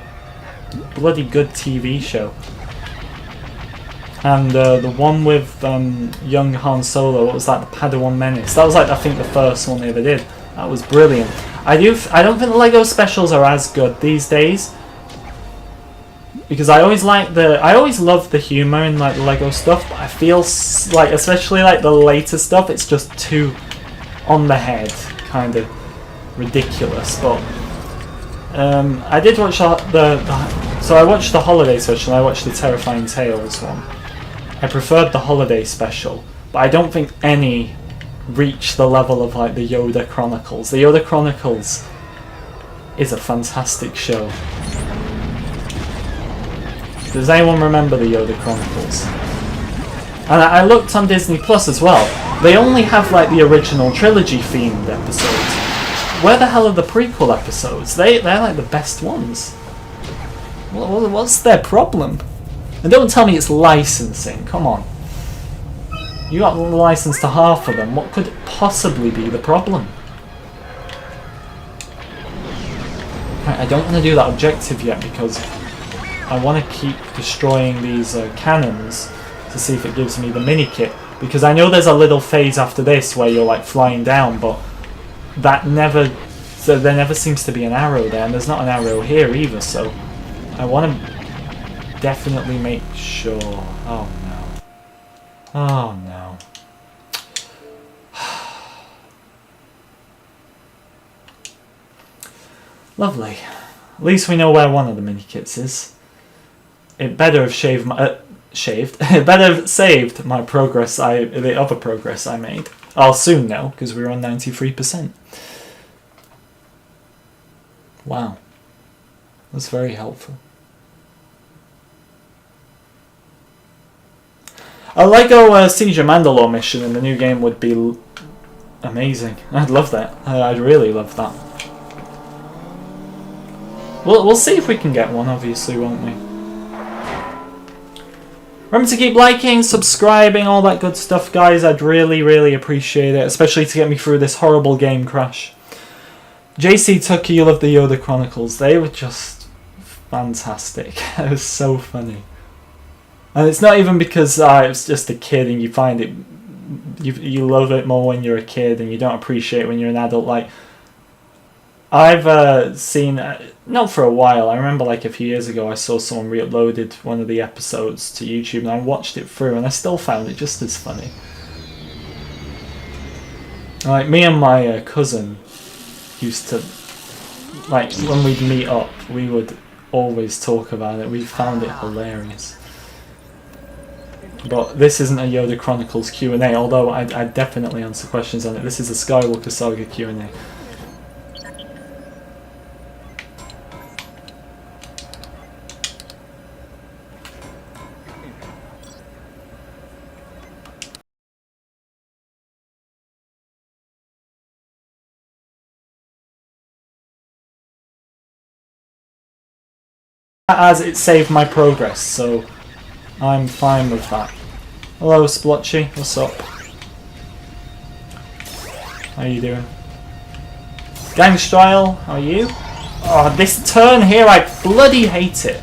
bloody good TV show. And the one with young Han Solo, what was that? The Padawan Menace. That was like I think the first one they ever did. That was brilliant. I don't think the Lego specials are as good these days. Because I always love the humour in like the Lego stuff, but I feel like, especially like the later stuff, it's just too on the head, kind of ridiculous. But I did watch so I watched the holiday special. And I watched the Terrifying Tales one. I preferred the holiday special, but I don't think any reach the level of like the Yoda Chronicles. The Yoda Chronicles is a fantastic show. Does anyone remember the Yoda Chronicles? And I looked on Disney Plus as well. They only have like the original trilogy themed episodes. Where the hell are the prequel episodes? They're like the best ones. What's their problem? And don't tell me it's licensing. Come on. You got the license to half of them. What could possibly be the problem? Right, I don't want to do that objective yet because I want to keep destroying these cannons to see if it gives me the mini kit, because I know there's a little phase after this where you're like flying down, but there never seems to be an arrow there, and there's not an arrow here either, so I want to definitely make sure. Oh no. Oh no. Lovely. At least we know where one of the mini kits is. It better have it better have saved my progress. The other progress I made. I'll soon know because we're on 93%. Wow, that's very helpful. A Lego Siege of Mandalore mission in the new game would be amazing. I'd love that. I'd really love that. We'll see if we can get one, obviously, won't we? Remember to keep liking, subscribing, all that good stuff, guys. I'd really, really appreciate it, especially to get me through this horrible game crash. JC Tucker, you love the Yoda Chronicles. They were just fantastic. It was so funny. And it's not even because it was just a kid and you find it... You love it more when you're a kid and you don't appreciate it when you're an adult. Like, I've seen... not for a while. I remember like a few years ago I saw someone re-uploaded one of the episodes to YouTube and I watched it through and I still found it just as funny. Like me and my cousin used to, like when we'd meet up, we would always talk about it. We found it hilarious. But this isn't a Yoda Chronicles Q&A, although I'd definitely answer questions on it. This is a Skywalker Saga Q&A. as it saved my progress, so I'm fine with that. Hello Splotchy, what's up? How you doing? Gangstrile, how are you? Oh, this turn here, I bloody hate it.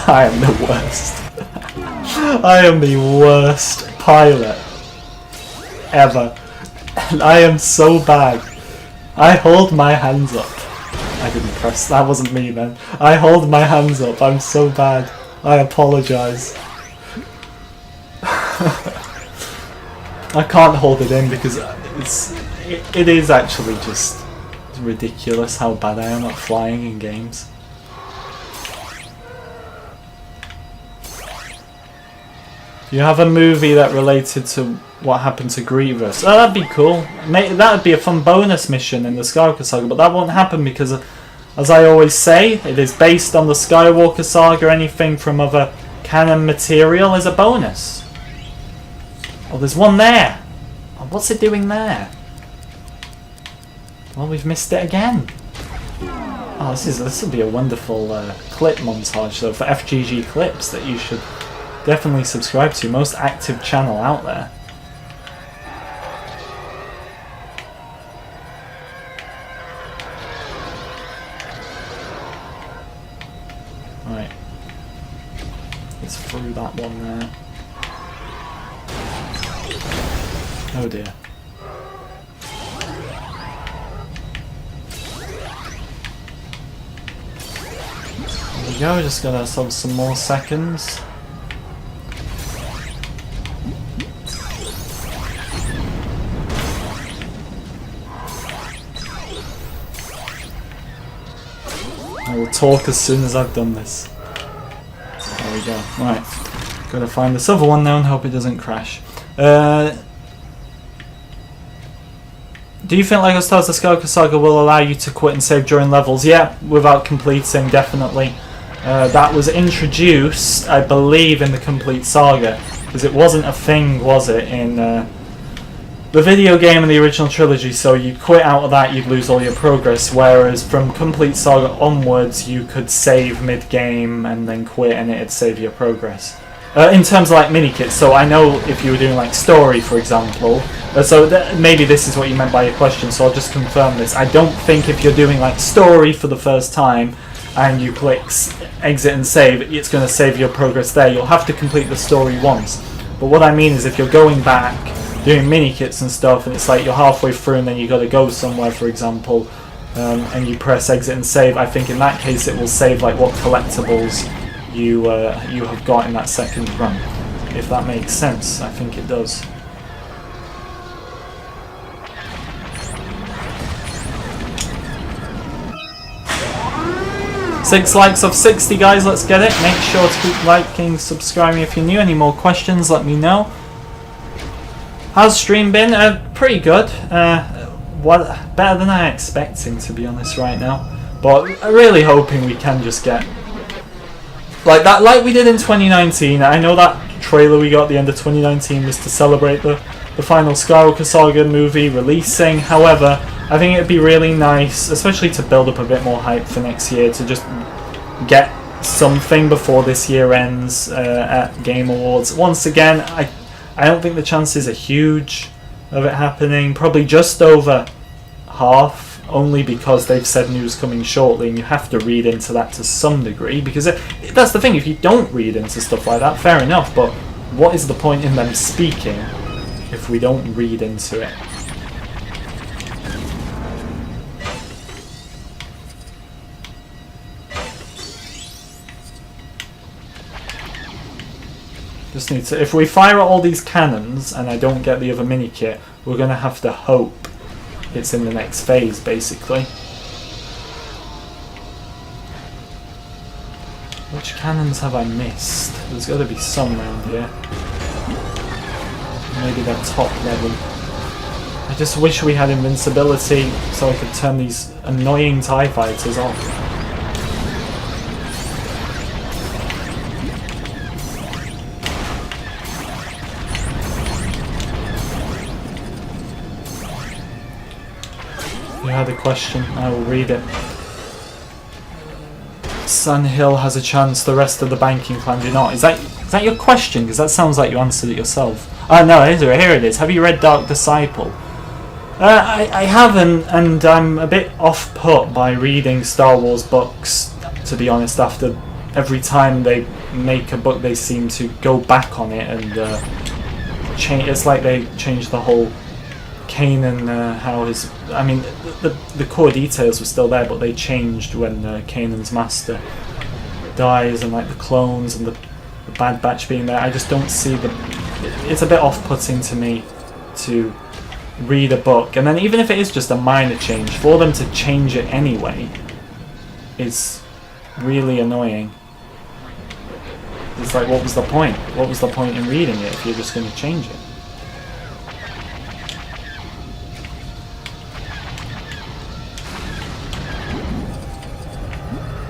I am the worst. I am the worst pilot ever. And I am so bad. I hold my hands up. I didn't press, that wasn't me then. I hold my hands up, I'm so bad. I apologise. I can't hold it in because it is actually just ridiculous how bad I am at flying in games. Do you have a movie that related to what happened to Grievous? Oh, that'd be cool. That would be a fun bonus mission in the Skywalker Saga, but that won't happen because, as I always say, it is based on the Skywalker Saga. Anything from other canon material is a bonus. Oh, there's one there. Oh, what's it doing there? Well, we've missed it again. Oh, this will be a wonderful clip montage though for FGG clips that you should definitely subscribe to. Most active channel out there. Right. Let's through that one there. Oh dear. There we go, just got ourselves some more seconds. I will talk as soon as I've done this. There we go. Right. Gotta find this other one now and hope it doesn't crash. Do you think LEGO Star Wars: The Skywalker Saga will allow you to quit and save during levels? Yeah, without completing, definitely. That was introduced, I believe, in the Complete Saga, because it wasn't a thing, was it, in the video game and the original trilogy, so you quit out of that, you'd lose all your progress, whereas from Complete Saga onwards, you could save mid-game and then quit and it'd save your progress. In terms of like mini-kits, so I know if you were doing like story, for example, maybe this is what you meant by your question, so I'll just confirm this. I don't think if you're doing like story for the first time and you click exit and save, it's going to save your progress there. You'll have to complete the story once. But what I mean is if you're going back, doing mini-kits and stuff, and it's like you're halfway through and then you got to go somewhere, for example, and you press exit and save, I think in that case it will save like what collectibles you have got in that second run. If that makes sense, I think it does. Six likes of 60, guys, let's get it. Make sure to keep liking, subscribing if you're new. Any more questions, let me know. How's stream been? Pretty good. Better than I expecting, to be honest, right now. But I'm really hoping we can just get like that, like we did in 2019. I know that trailer we got at the end of 2019 was to celebrate the final Skywalker Saga movie releasing. However, I think it'd be really nice, especially to build up a bit more hype for next year, to just get something before this year ends at Game Awards. Once again, I don't think the chances are huge of it happening. Probably just over half, only because they've said news coming shortly, and you have to read into that to some degree, because that's the thing, if you don't read into stuff like that, fair enough, but what is the point in them speaking if we don't read into it? Just need to, if we fire at all these cannons and I don't get the other mini kit, we're going to have to hope it's in the next phase, basically. Which cannons have I missed? There's got to be some around here. Maybe they're top level. I just wish we had invincibility so I could turn these annoying TIE fighters off. You had a question, I will read it. Sand Hill has a chance, the rest of the banking clan do not. Is that your question? Because that sounds like you answered it yourself. Oh no, here it is. Have you read Dark Disciple? I haven't, and I'm a bit off-put by reading Star Wars books, to be honest. After every time they make a book, they seem to go back on it and change. It's like they changed the whole Kanan, how his... I mean, the core details were still there, but they changed when Kanan's master dies, and like the clones and the Bad Batch being there. I just don't see the... It's a bit off-putting to me to read a book, and then even if it is just a minor change, for them to change it anyway is really annoying. It's like, what was the point? What was the point in reading it if you're just going to change it?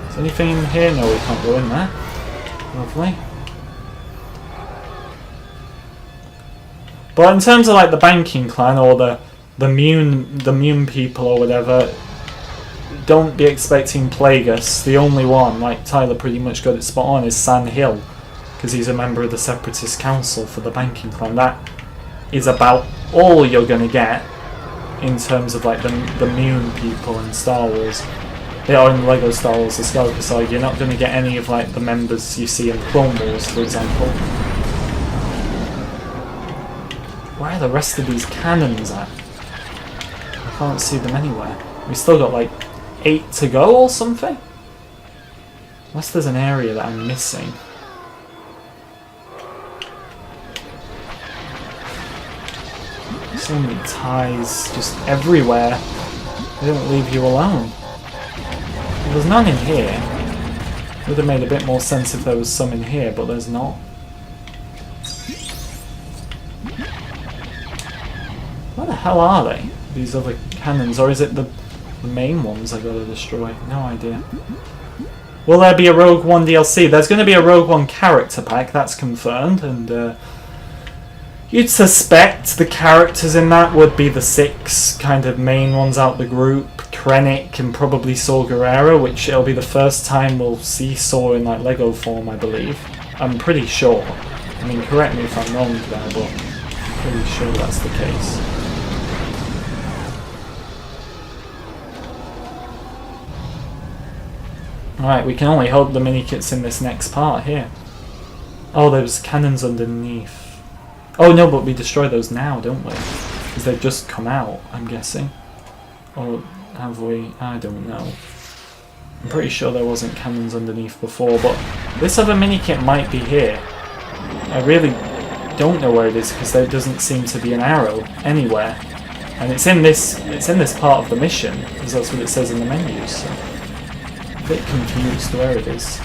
Is there anything in here? No, we can't go in there. Lovely. But in terms of like the banking clan or the Mune people or whatever, don't be expecting Plagueis. The only one, like Tyler pretty much got it spot on, is Sand Hill, because he's a member of the Separatist Council for the banking clan. That is about all you're gonna get in terms of like the Mune people in Star Wars. They are in Lego Star Wars: The Skywalker Saga. You're not gonna get any of like the members you see in Clone Wars, for example. Where are the rest of these cannons at? I can't see them anywhere. We still got like 8 to go or something? Unless there's an area that I'm missing. So many ties just everywhere. They don't leave you alone. Well, there's none in here. Would have made a bit more sense if there was some in here, but there's not. Where the hell are they? These other cannons, or is it the main ones I gotta destroy? No idea. Will there be a Rogue One DLC? There's going to be a Rogue One character pack, that's confirmed, and you'd suspect the characters in that would be the 6 kind of main ones out the group. Krennic and probably Saw Gerrera, which it'll be the first time we'll see Saw in like Lego form, I believe. I'm pretty sure. I mean, correct me if I'm wrong there, but I'm pretty sure that's the case. Alright, we can only hope the mini-kit's in this next part here. Oh, there's cannons underneath. Oh no, but we destroy those now, don't we? Because they've just come out, I'm guessing. Or have we? I don't know. I'm pretty sure there wasn't cannons underneath before, but this other mini-kit might be here. I really don't know where it is, because there doesn't seem to be an arrow anywhere. And it's in this part of the mission, because that's what it says in the menus. So. A bit confused where it is.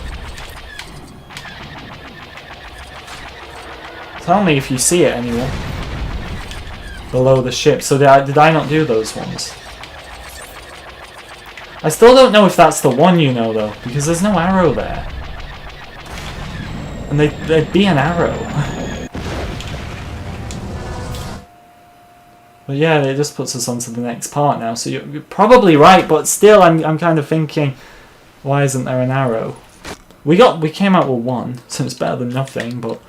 Tell me if you see it anywhere. Below the ship. So did I not do those ones? I still don't know if that's the one, you know, though, because there's no arrow there. And there'd be an arrow. But yeah, it just puts us on to the next part now. So you're probably right, but still I'm kind of thinking, why isn't there an arrow? We came out with 1, so it's better than nothing, but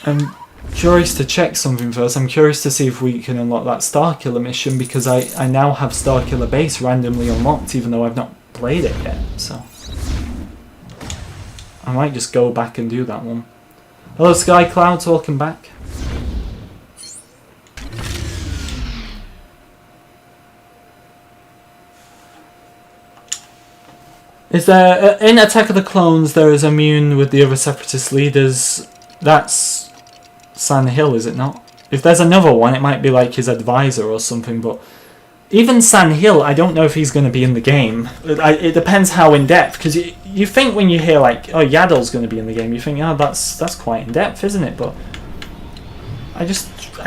I'm curious to check something first. I'm curious to see if we can unlock that Starkiller mission, because I now have Starkiller Base randomly unlocked, even though I've not played it yet, so I might just go back and do that one. Hello Sky Clouds, welcome back. Is there in Attack of the Clones? There is a Mune with the other Separatist leaders. That's Sand Hill, is it not? If there's another one, it might be like his advisor or something. But even Sand Hill, I don't know if he's going to be in the game. It depends how in depth. Because you think when you hear like, oh, Yaddle's going to be in the game, you think, oh, that's quite in depth, isn't it? But I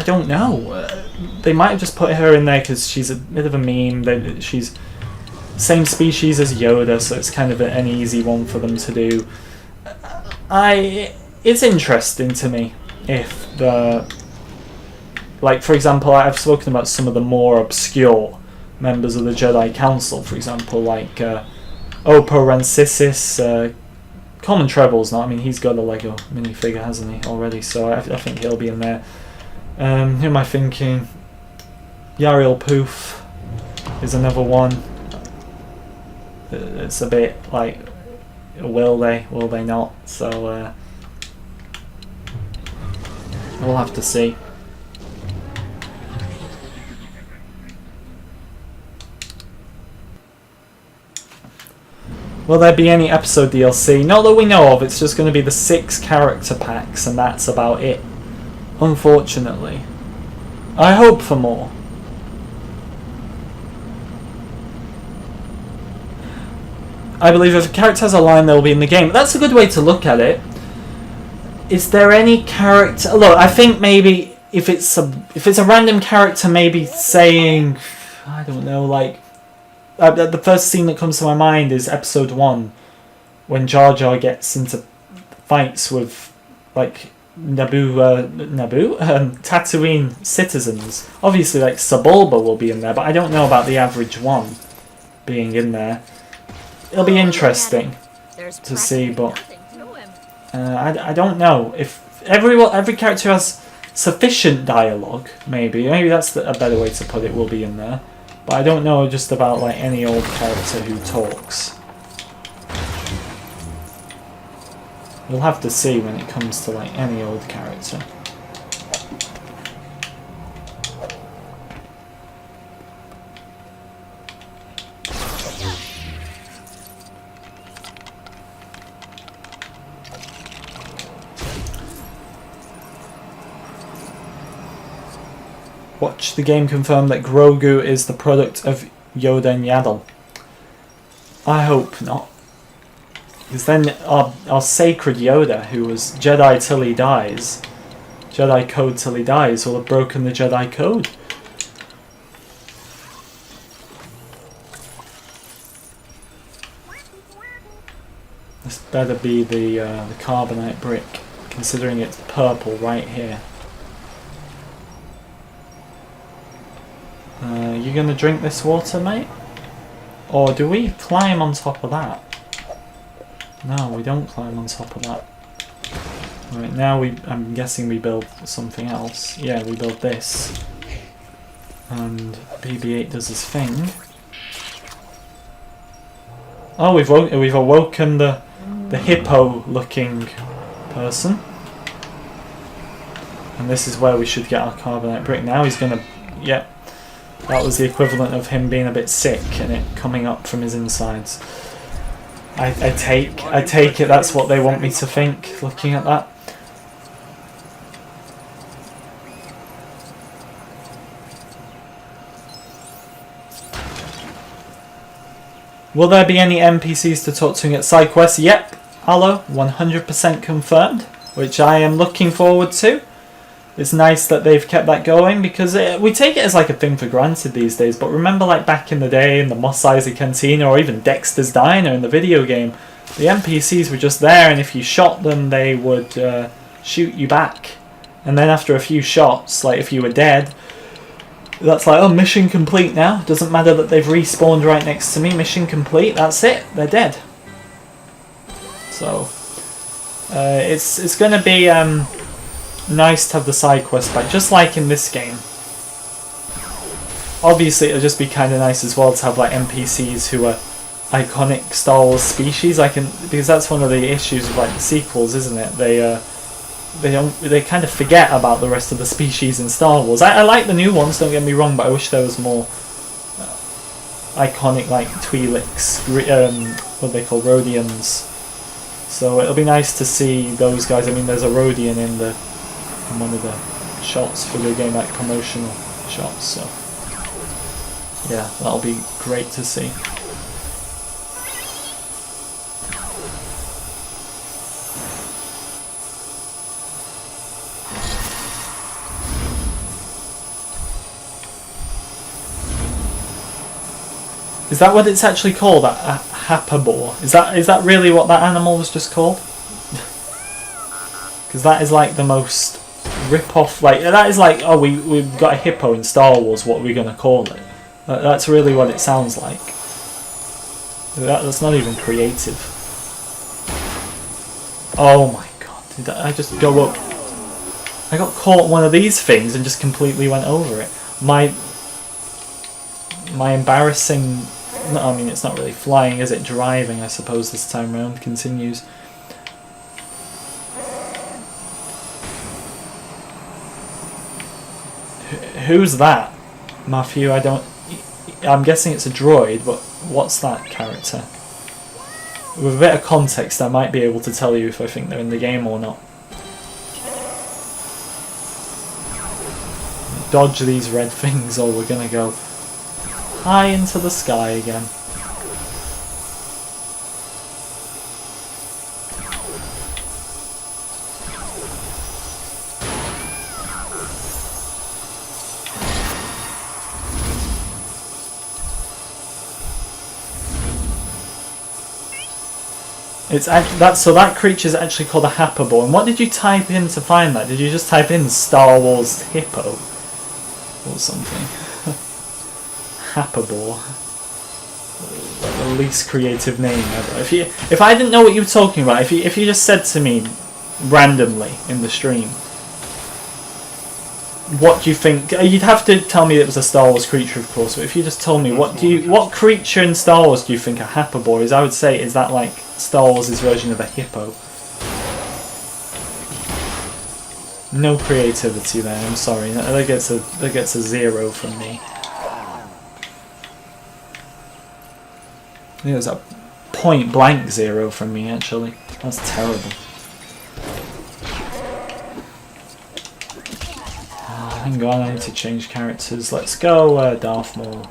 don't know. They might have just put her in there because she's a bit of a meme. She's same species as Yoda, so it's kind of an easy one for them to do. It's interesting to me if like, for example, I've spoken about some of the more obscure members of the Jedi Council, for example, like Oppo Rancisis, Common Treble's not. I mean, he's got a Lego minifigure, hasn't he, already? So I think he'll be in there. Who am I thinking? Yariel Poof is another one. It's a bit like, will they not? So we'll have to see. Will there be any episode DLC? Not that we know of. It's just going to be the 6 character packs, and that's about it. Unfortunately. I hope for more. I believe if a character has a line, they'll be in the game. That's a good way to look at it. Is there any character... Look, I think maybe if it's a random character maybe saying... I don't know, like... the first scene that comes to my mind is episode 1, when Jar Jar gets into fights with, like, Tatooine citizens. Obviously, like, Sebulba will be in there, but I don't know about the average one being in there. It'll be interesting to see, but I don't know if every character has sufficient dialogue. Maybe that's a better way to put it. Will be in there. But I don't know just about like any old character who talks. We'll have to see when it comes to like any old character. Watch the game confirm that Grogu is the product of Yoda and Yaddle. I hope not. Because then our sacred Yoda, who was Jedi till he dies, Jedi code till he dies, will have broken the Jedi code. This better be the Carbonite Brick, considering it's purple right here. You gonna drink this water, mate? Or do we climb on top of that? No, we don't climb on top of that. Right, now I'm guessing we build something else. Yeah, we build this. And BB-8 does his thing. Oh, we've awoken the hippo-looking person. And this is where we should get our Carbonite Brick. Now he's gonna... Yep. That was the equivalent of him being a bit sick and it coming up from his insides. I take it that's what they want me to think, looking at that. Will there be any NPCs to talk to and get side quests? Yep, Allo, 100% confirmed, which I am looking forward to. It's nice that they've kept that going, because we take it as like a thing for granted these days, but remember like back in the day in the Mos Eisley Cantina or even Dexter's Diner in the video game, the NPCs were just there, and if you shot them they would shoot you back. And then after a few shots, like if you were dead, that's like, oh, mission complete now. Doesn't matter that they've respawned right next to me, mission complete, that's it, they're dead. So, it's going to be... nice to have the side quest back, just like in this game. Obviously it'll just be kind of nice as well to have like NPCs who are iconic Star Wars species, because that's one of the issues with like the sequels, isn't it? They kind of forget about the rest of the species in Star Wars. I like the new ones, don't get me wrong, but I wish there was more iconic like Twi'leks, what they call Rhodians. So it'll be nice to see those guys. I mean, there's a Rhodian in one of the shots for the game, like promotional shots, so yeah, that'll be great to see. Is that what it's actually called? A Hapabor? Is that really what that animal was just called? Because that is like the most rip-off, like, that is like, oh, we've got a hippo in Star Wars, what are we going to call it? That's really what it sounds like. That's not even creative. Oh my god, did I just go up? I got caught one of these things and just completely went over it. My embarrassing... No, I mean, it's not really flying, is it? Driving, I suppose, this time round continues. Who's that? Matthew, I'm guessing it's a droid, but what's that character? With a bit of context, I might be able to tell you if I think they're in the game or not. Dodge these red things or we're gonna go high into the sky again. So that creature's actually called a Hapabore. And what did you type in to find that? Did you just type in Star Wars Hippo or something? Hapabore. Like the least creative name ever. If I didn't know what you were talking about, if you just said to me randomly in the stream, what do you think? You'd have to tell me it was a Star Wars creature, of course. But if you just told me what creature in Star Wars do you think a Hapabore is, I would say, is that like Star Wars' version of a hippo? No creativity there. I'm sorry. That gets a 0 from me. It was a point blank 0 from me, actually. That's terrible. Hang on, I need to change characters. Let's go Darth Maul.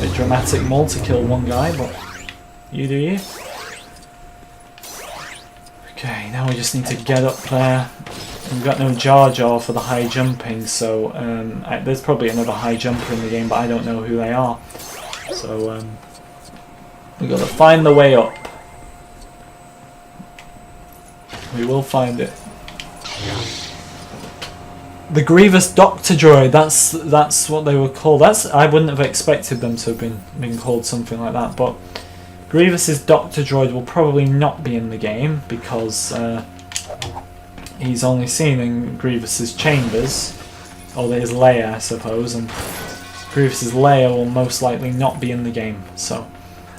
Bit dramatic Maul to kill one guy, but you do you. Okay, now we just need to get up there. We've got no Jar Jar for the high jumping, so there's probably another high jumper in the game, but I don't know who they are. So we've got to find the way up. We will find it. The Grievous Doctor Droid, that's what they were called. I wouldn't have expected them to have been called something like that, but Grievous's Doctor Droid will probably not be in the game because he's only seen in Grievous's chambers, or his lair, I suppose, and Grievous's lair will most likely not be in the game, so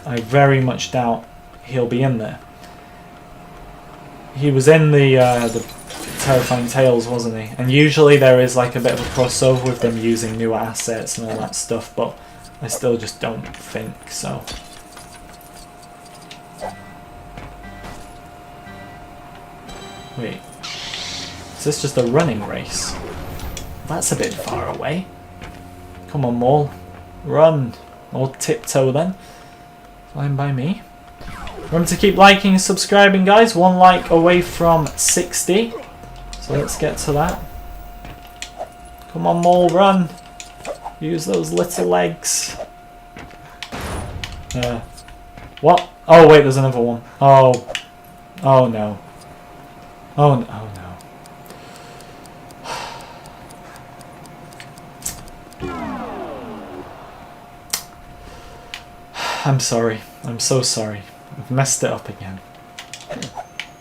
I very much doubt he'll be in there. He was in the Terrifying Tales, wasn't he? And usually there is like a bit of a crossover with them using newer assets and all that stuff, but I still just don't think so. Wait, is this just a running race? That's a bit far away. Come on, Maul. Run. Or tiptoe then. Fine by me. Remember to keep liking and subscribing, guys. 1 like away from 60. So let's get to that. Come on, Maul, run. Use those little legs. What? Oh, wait, there's another one. Oh. Oh, no. Oh, no. Oh, no. I'm sorry. I'm so sorry. I've messed it up again.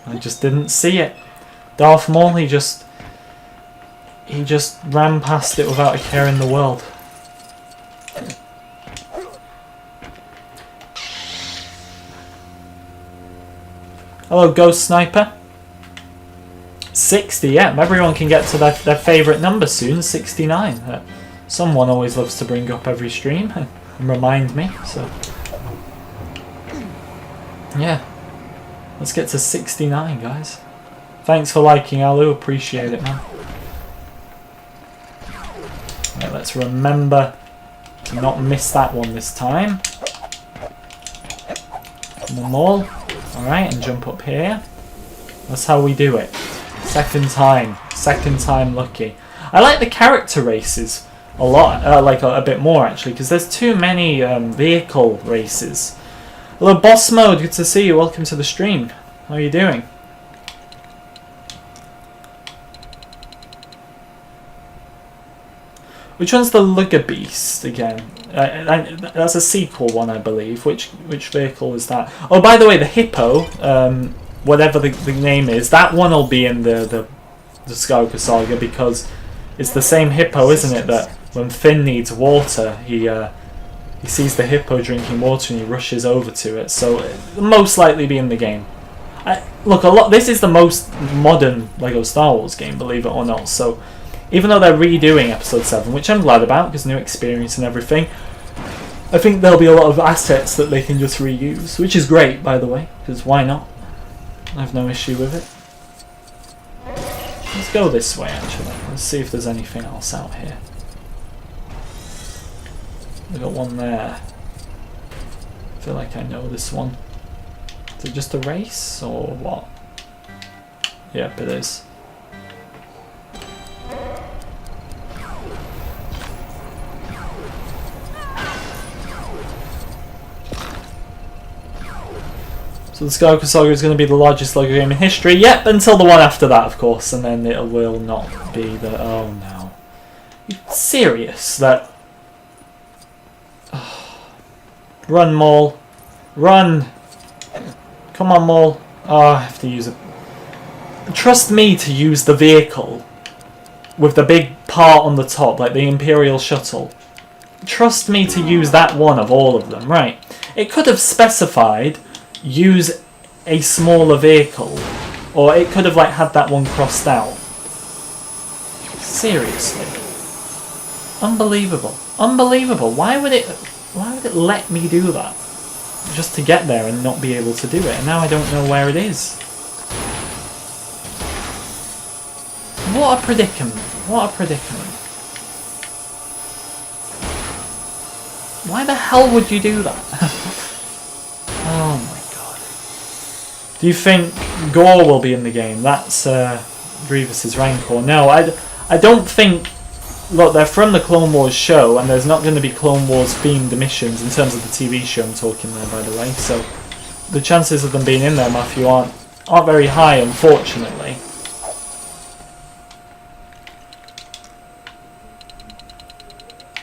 I just didn't see it. Darth Maul, he just ran past it without a care in the world. Hello, Ghost Sniper. 60, yeah. Everyone can get to their favourite number soon, 69. Someone always loves to bring up every stream and remind me, so... Yeah, let's get to 69, guys. Thanks for liking, Alu. Appreciate it, man. Right, let's remember to not miss that one this time. Come on, Maul. Alright, and jump up here. That's how we do it. Second time lucky. I like the character races a lot, like a bit more actually, because there's too many vehicle races. Hello, Boss Mode, good to see you. Welcome to the stream. How are you doing? Which one's the Lugger Beast again? That's a sequel one, I believe. Which vehicle is that? Oh, by the way, the Hippo, whatever the name is, that one will be in the Skywalker Saga, because it's the same Hippo, isn't it? That when Finn needs water, he sees the Hippo drinking water and he rushes over to it. So it'll most likely be in the game. Look, this is the most modern LEGO Star Wars game, believe it or not. So even though they're redoing Episode 7, which I'm glad about because new experience and everything, I think there'll be a lot of assets that they can just reuse, which is great, by the way, because why not? I have no issue with it. Let's go this way, actually. Let's see if there's anything else out here. We've got one there. I feel like I know this one. Is it just a race, or what? Yep, it is. So the Skywalker Saga is going to be the largest LEGO game in history. Yep, until the one after that, of course, and then it will not be the... Oh no. You're serious? That... Run, Maul. Run! Come on, Maul. Oh, I have to use it. Trust me to use the vehicle with the big part on the top, like the Imperial Shuttle. Trust me to use that one of all of them. Right. It could have specified use a smaller vehicle, or it could have like had that one crossed out. Seriously. Unbelievable. Unbelievable. Why would it let me do that? Just to get there and not be able to do it. And now I don't know where it is. What a predicament. What a predicament. Why the hell would you do that? Oh my god. Do you think Gore will be in the game? That's Grievous's Rancor. No, I don't think... Look, they're from the Clone Wars show, and there's not going to be Clone Wars themed missions in terms of the TV show I'm talking there, by the way. So the chances of them being in there, Matthew, aren't very high, unfortunately.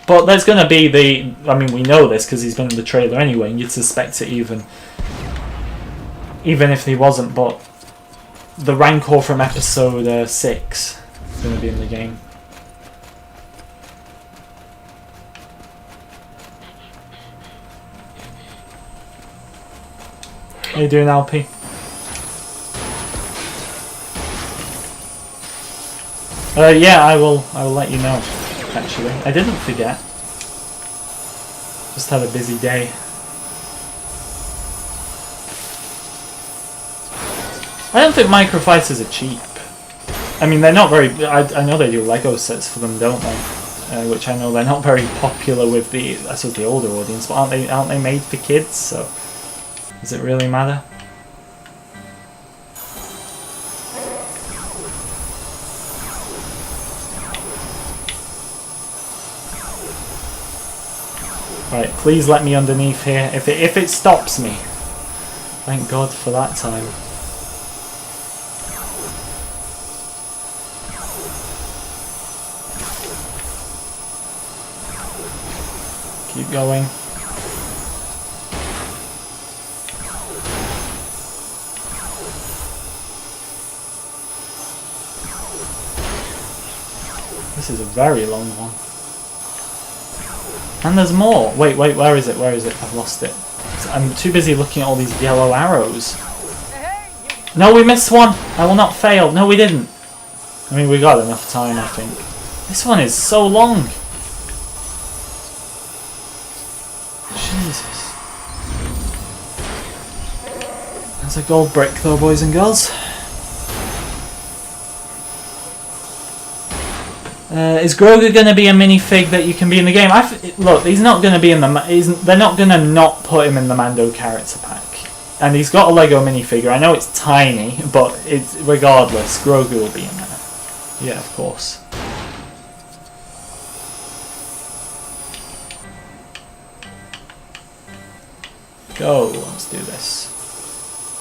But there's going to be the... I mean, we know this because he's been in the trailer anyway, and you'd suspect it even if he wasn't. But the Rancor from Episode 6 is going to be in the game. How you doing, Alpi? Yeah, I will let you know, actually. I didn't forget. Just had a busy day. I don't think microfighters are cheap. I mean, they're not very... I know they do Lego sets for them, don't they? Which I know they're not very popular with the... I suppose the older audience, but aren't they made for kids, so... Does it really matter? Right, please let me underneath here. If it stops me, thank God for that time. Keep going. This is a very long one. And there's more. Wait, where is it? Where is it? I've lost it. I'm too busy looking at all these yellow arrows. No, we missed one. I will not fail. No, we didn't. I mean, we got enough time, I think. This one is so long. Jesus. There's a gold brick though, boys and girls. Is Grogu going to be a minifig that you can be in the game? Look, he's not going to be in the... They're not going to not put him in the Mando character pack. And he's got a Lego minifigure. I know it's tiny, but regardless, Grogu will be in there. Yeah, of course. Go, let's do this.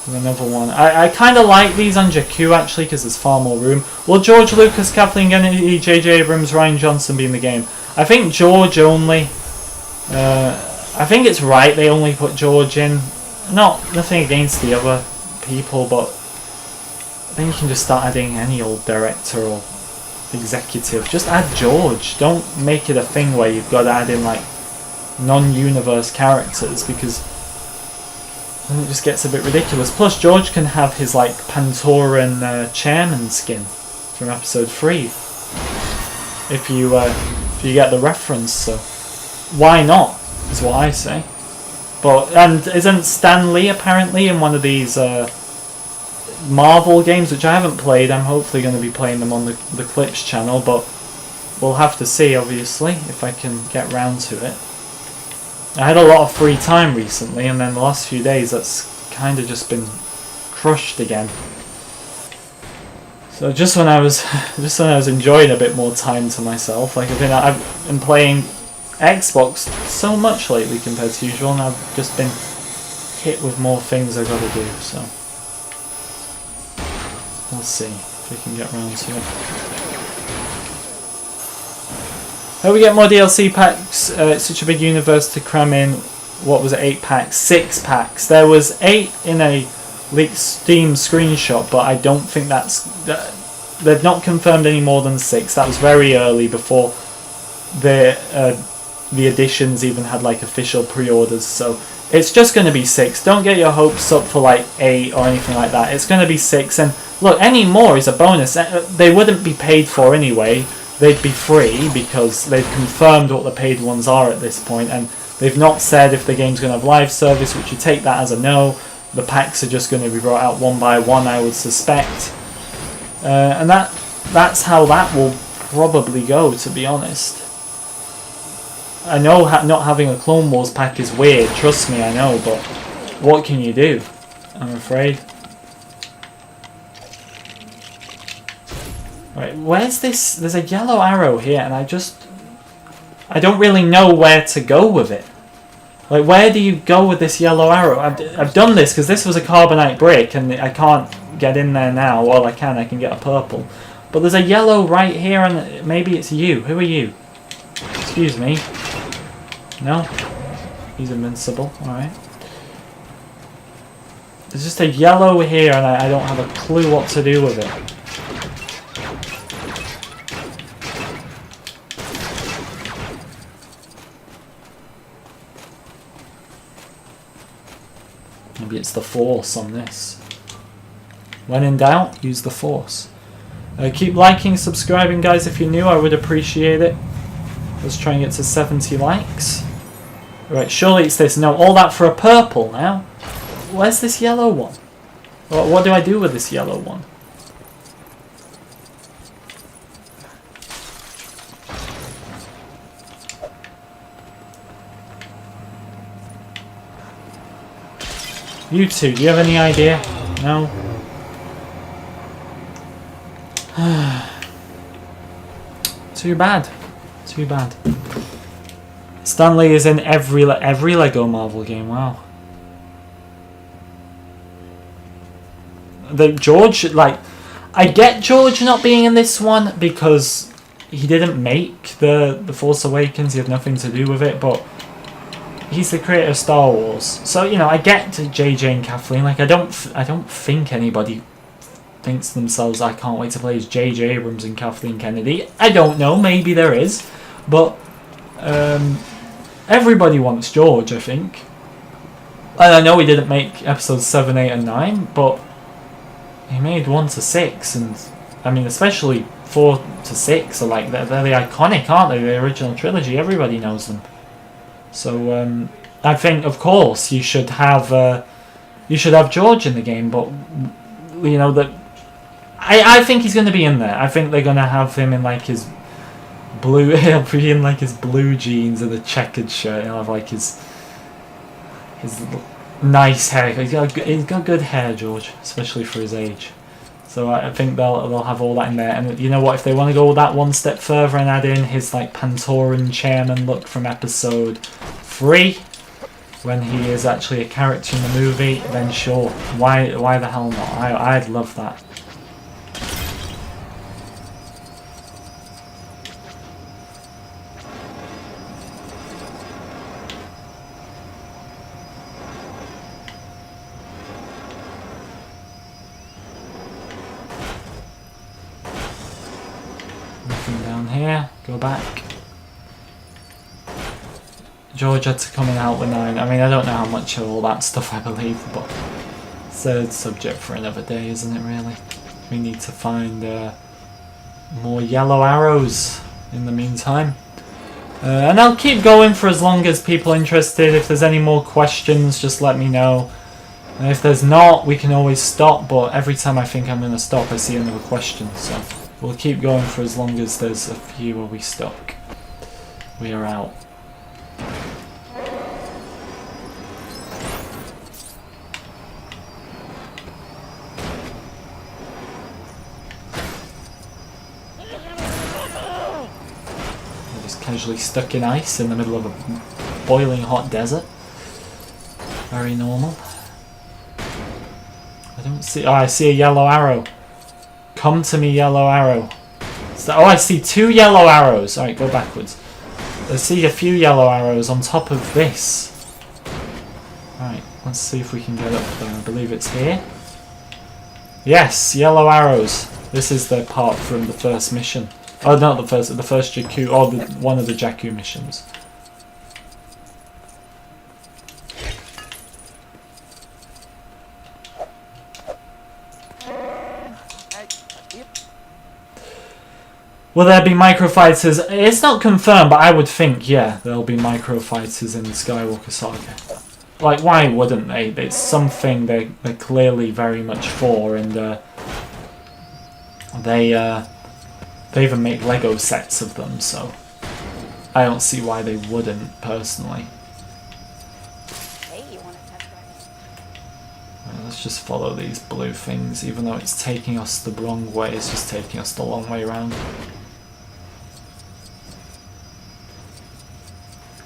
Another one. I kind of like these on Jakku actually because there's far more room. Will George Lucas, Kathleen Kennedy, J.J. Abrams, Ryan Johnson be in the game? I think George only. I think it's right they only put George in. Nothing against the other people, but I think you can just start adding any old director or executive. Just add George. Don't make it a thing where you've got to add in like non-universe characters, because it just gets a bit ridiculous. Plus, George can have his like Pantoran chairman skin from episode 3 if you get the reference. So why not? Is what I say. But and isn't Stan Lee apparently in one of these Marvel games, which I haven't played? I'm hopefully going to be playing them on the Clips channel, but we'll have to see, obviously, if I can get round to it. I had a lot of free time recently, and then the last few days that's kind of just been crushed again. So just when I was enjoying a bit more time to myself, like I've been playing Xbox so much lately compared to usual, and I've just been hit with more things I've got to do, so we'll see if we can get around to it. Hope we get more DLC packs. It's such a big universe to cram in. What was it, 8 packs? 6 packs. There was 8 in a leaked Steam screenshot, but I don't think they've not confirmed any more than 6. That was very early, before the editions even had like official pre-orders, so it's just going to be 6. Don't get your hopes up for like 8 or anything like that. It's going to be 6, and look, any more is a bonus. They wouldn't be paid for anyway. They'd be free because they've confirmed what the paid ones are at this point, and they've not said if the game's going to have live service, which you take that as a no. The packs are just going to be brought out one by one, I would suspect, and that's how that will probably go, to be honest. I know not having a Clone Wars pack is weird, trust me, I know, but what can you do? I'm afraid. Right, where's this? There's a yellow arrow here, and I don't really know where to go with it. Like, where do you go with this yellow arrow? I've done this because this was a Carbonite Brick, and I can't get in there now. Well, I can get a purple. But there's a yellow right here, and maybe it's you. Who are you? Excuse me. No? He's invincible. Alright. There's just a yellow here, and I don't have a clue what to do with it. Maybe it's the Force on this. When in doubt, use the Force. Keep liking, subscribing, guys, if you're new. I would appreciate it. Let's try and get to 70 likes. Right, surely it's this. No, all that for a purple now. Where's this yellow one? What do I do with this yellow one? You two, do you have any idea? No? Too bad. Too bad. Stan Lee is in every Lego Marvel game, wow. George, like, I get George not being in this one because he didn't make the Force Awakens, he had nothing to do with it, but he's the creator of Star Wars. So, you know, I get to JJ and Kathleen, like, I don't think anybody thinks to themselves, I can't wait to play as JJ Abrams and Kathleen Kennedy. I don't know, maybe there is, but everybody wants George, I think. And I know he didn't make episodes 7, 8 and 9, but he made 1 to 6, and I mean especially 4 to 6 are like, they're the iconic, aren't they? The original trilogy, everybody knows them. So I think, of course, you should have George in the game, but you know that I think he's going to be in there. I think they're going to have him in like his blue, he'll be in like his blue jeans and a checkered shirt. He'll have like his nice hair. He's got good hair, George, especially for his age. So I think they'll have all that in there. And you know what? If they want to go that one step further and add in his like Pantoran chairman look from episode 3, when he is actually a character in the movie, then sure. Why the hell not? I'd love that. Nothing down here. Go back. Georgia to coming out with 9. I mean, I don't know how much of all that stuff I believe, but it's a subject for another day, isn't it, really? We need to find more yellow arrows in the meantime. And I'll keep going for as long as people are interested. If there's any more questions, just let me know. And if there's not, we can always stop, but every time I think I'm going to stop, I see another question. So we'll keep going for as long as there's a few where we stuck. We are out. Casually stuck in ice in the middle of a boiling hot desert. Very normal. I don't see... Oh, I see a yellow arrow. Come to me, yellow arrow. Oh, I see 2 yellow arrows. Alright, go backwards. I see a few yellow arrows on top of this. Alright, let's see if we can get up there. I believe it's here. Yes, yellow arrows. This is the part from the first mission. Oh, not the first Jakku, or one of the Jakku missions. Will there be microfighters? It's not confirmed, but I would think, yeah, there'll be microfighters in the Skywalker Saga. Like, why wouldn't they? It's something they're clearly very much for, and they even make Lego sets of them, so I don't see why they wouldn't, personally. Hey, you want to test Right, let's just follow these blue things, even though it's taking us the wrong way, it's just taking us the long way around.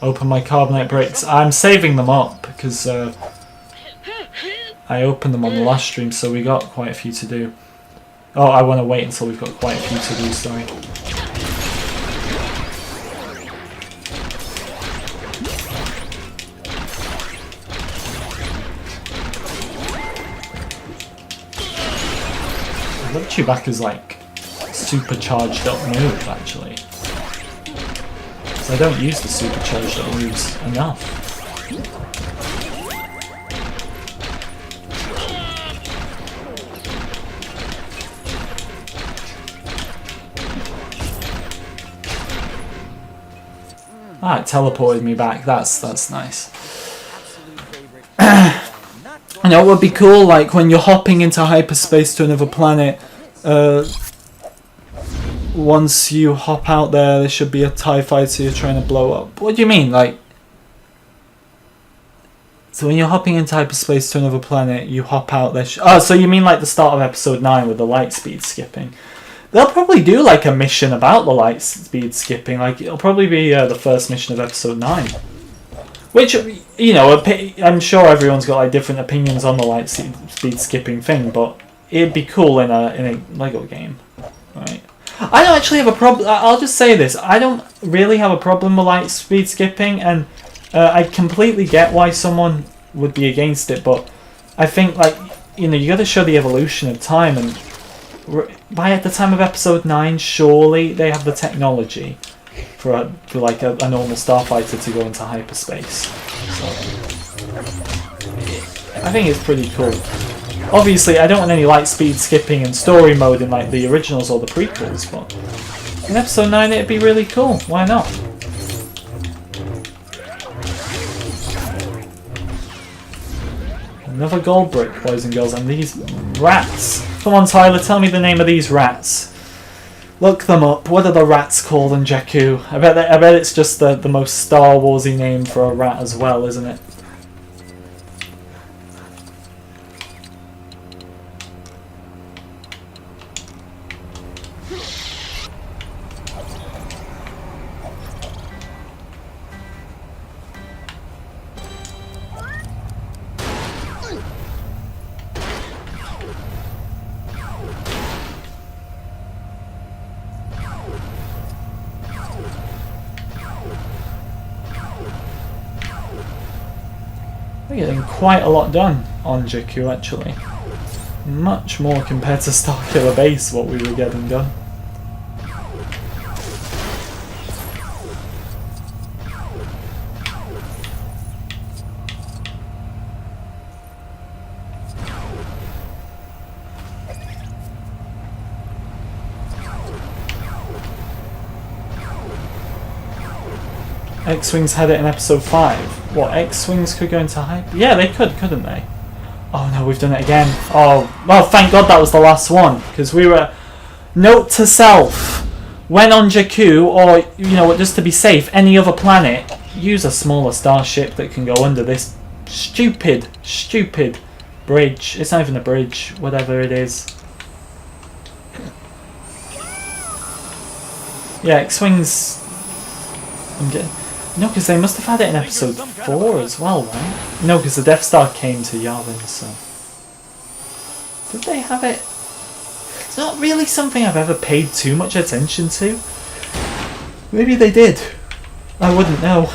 Open my carbonite bricks. I'm saving them up, because I opened them on the last stream, so we got quite a few to do. Oh, I want to wait until we've got quite a few to do, sorry. I love Chewbacca's, like, supercharged up move, actually. So I don't use the supercharged up moves enough. Ah, it teleported me back. That's nice. You know, it would be cool, like, when you're hopping into hyperspace to another planet, once you hop out there should be a TIE fighter you're trying to blow up. What do you mean? Like, so when you're hopping into hyperspace to another planet, you hop out there... Oh, so you mean like the start of episode 9 with the light speed skipping? They'll probably do like a mission about the light speed skipping. Like, it'll probably be the first mission of episode 9. Which, you know, I'm sure everyone's got like different opinions on the light speed skipping thing, but it'd be cool in a Lego game, right? I don't actually have a problem. I'll just say this: I don't really have a problem with light speed skipping, and I completely get why someone would be against it. But I think, like, you know, you got to show the evolution of time, and by at the time of episode 9, surely they have the technology for like a normal starfighter to go into hyperspace. So I think it's pretty cool. Obviously, I don't want any light speed skipping and story mode in like the originals or the prequels, but in episode 9 it'd be really cool. Why not? Another gold brick, boys and girls, and these rats. Come on, Tyler, tell me the name of these rats. Look them up. What are the rats called in Jakku? I bet it's just the most Star Warsy name for a rat as well, isn't it? We're getting quite a lot done on Jakku, actually. Much more compared to Starkiller Base, what we were getting done. X-Wings had it in episode 5. What, X-Wings could go into hyper? Yeah, they could, couldn't they? Oh no, we've done it again. Oh, well, thank God that was the last one, because we were... Note to self, when on Jakku, or, you know, just to be safe, any other planet, use a smaller starship that can go under this stupid bridge. It's not even a bridge, whatever it is. Yeah, X-Wings... No, because they must have had it in episode 4 as well, right? No, because the Death Star came to Yavin, so... Did they have it? It's not really something I've ever paid too much attention to. Maybe they did. I wouldn't know.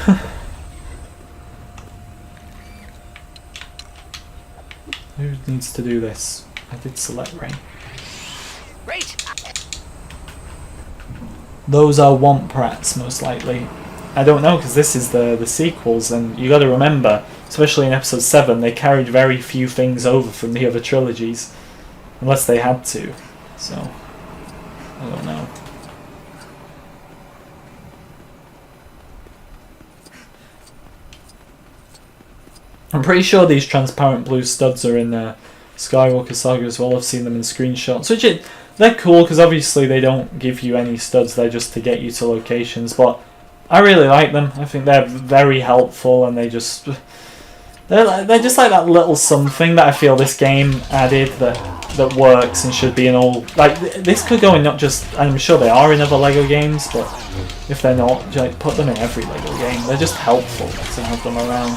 Who needs to do this? I did select Ray. Great. Those are Womp Rats, most likely. I don't know, because this is the sequels, and you got to remember, especially in episode 7, they carried very few things over from the other trilogies, unless they had to. So, I don't know. I'm pretty sure these transparent blue studs are in Skywalker Saga as well. I've seen them in screenshots, which they're cool because obviously they don't give you any studs. They're just to get you to locations, but I really like them. I think they're very helpful, and they're just like that little something that I feel this game added that works and should be in all. Like this could go in not just. I'm sure they are in other Lego games, but if they're not, like put them in every Lego game. They're just helpful to have them around.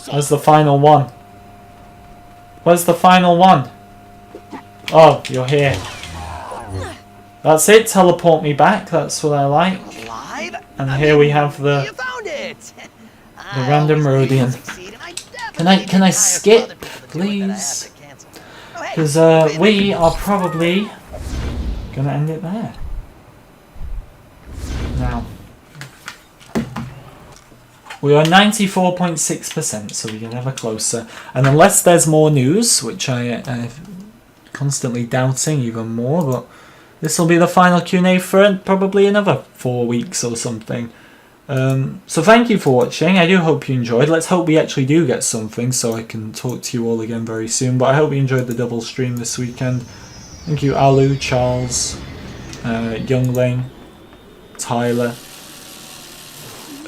Where's the final one? Where's the final one? Oh, you're here. That's it, teleport me back, that's what I like. And here we have the random Rhodian. Can I skip, please? Because we are probably gonna end it there. Now. We are 94.6%, so we get ever closer. And unless there's more news, which I'm constantly doubting even more, but this will be the final Q&A for probably another 4 weeks or something. So thank you for watching. I do hope you enjoyed. Let's hope we actually do get something so I can talk to you all again very soon. But I hope you enjoyed the double stream this weekend. Thank you, Alu, Charles, Youngling, Tyler.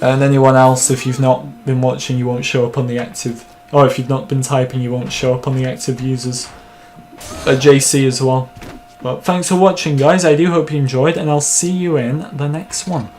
And anyone else, if you've not been watching, you won't show up on the active... Or if you've not been typing, you won't show up on the active users. JC as well. But thanks for watching, guys. I do hope you enjoyed, and I'll see you in the next one.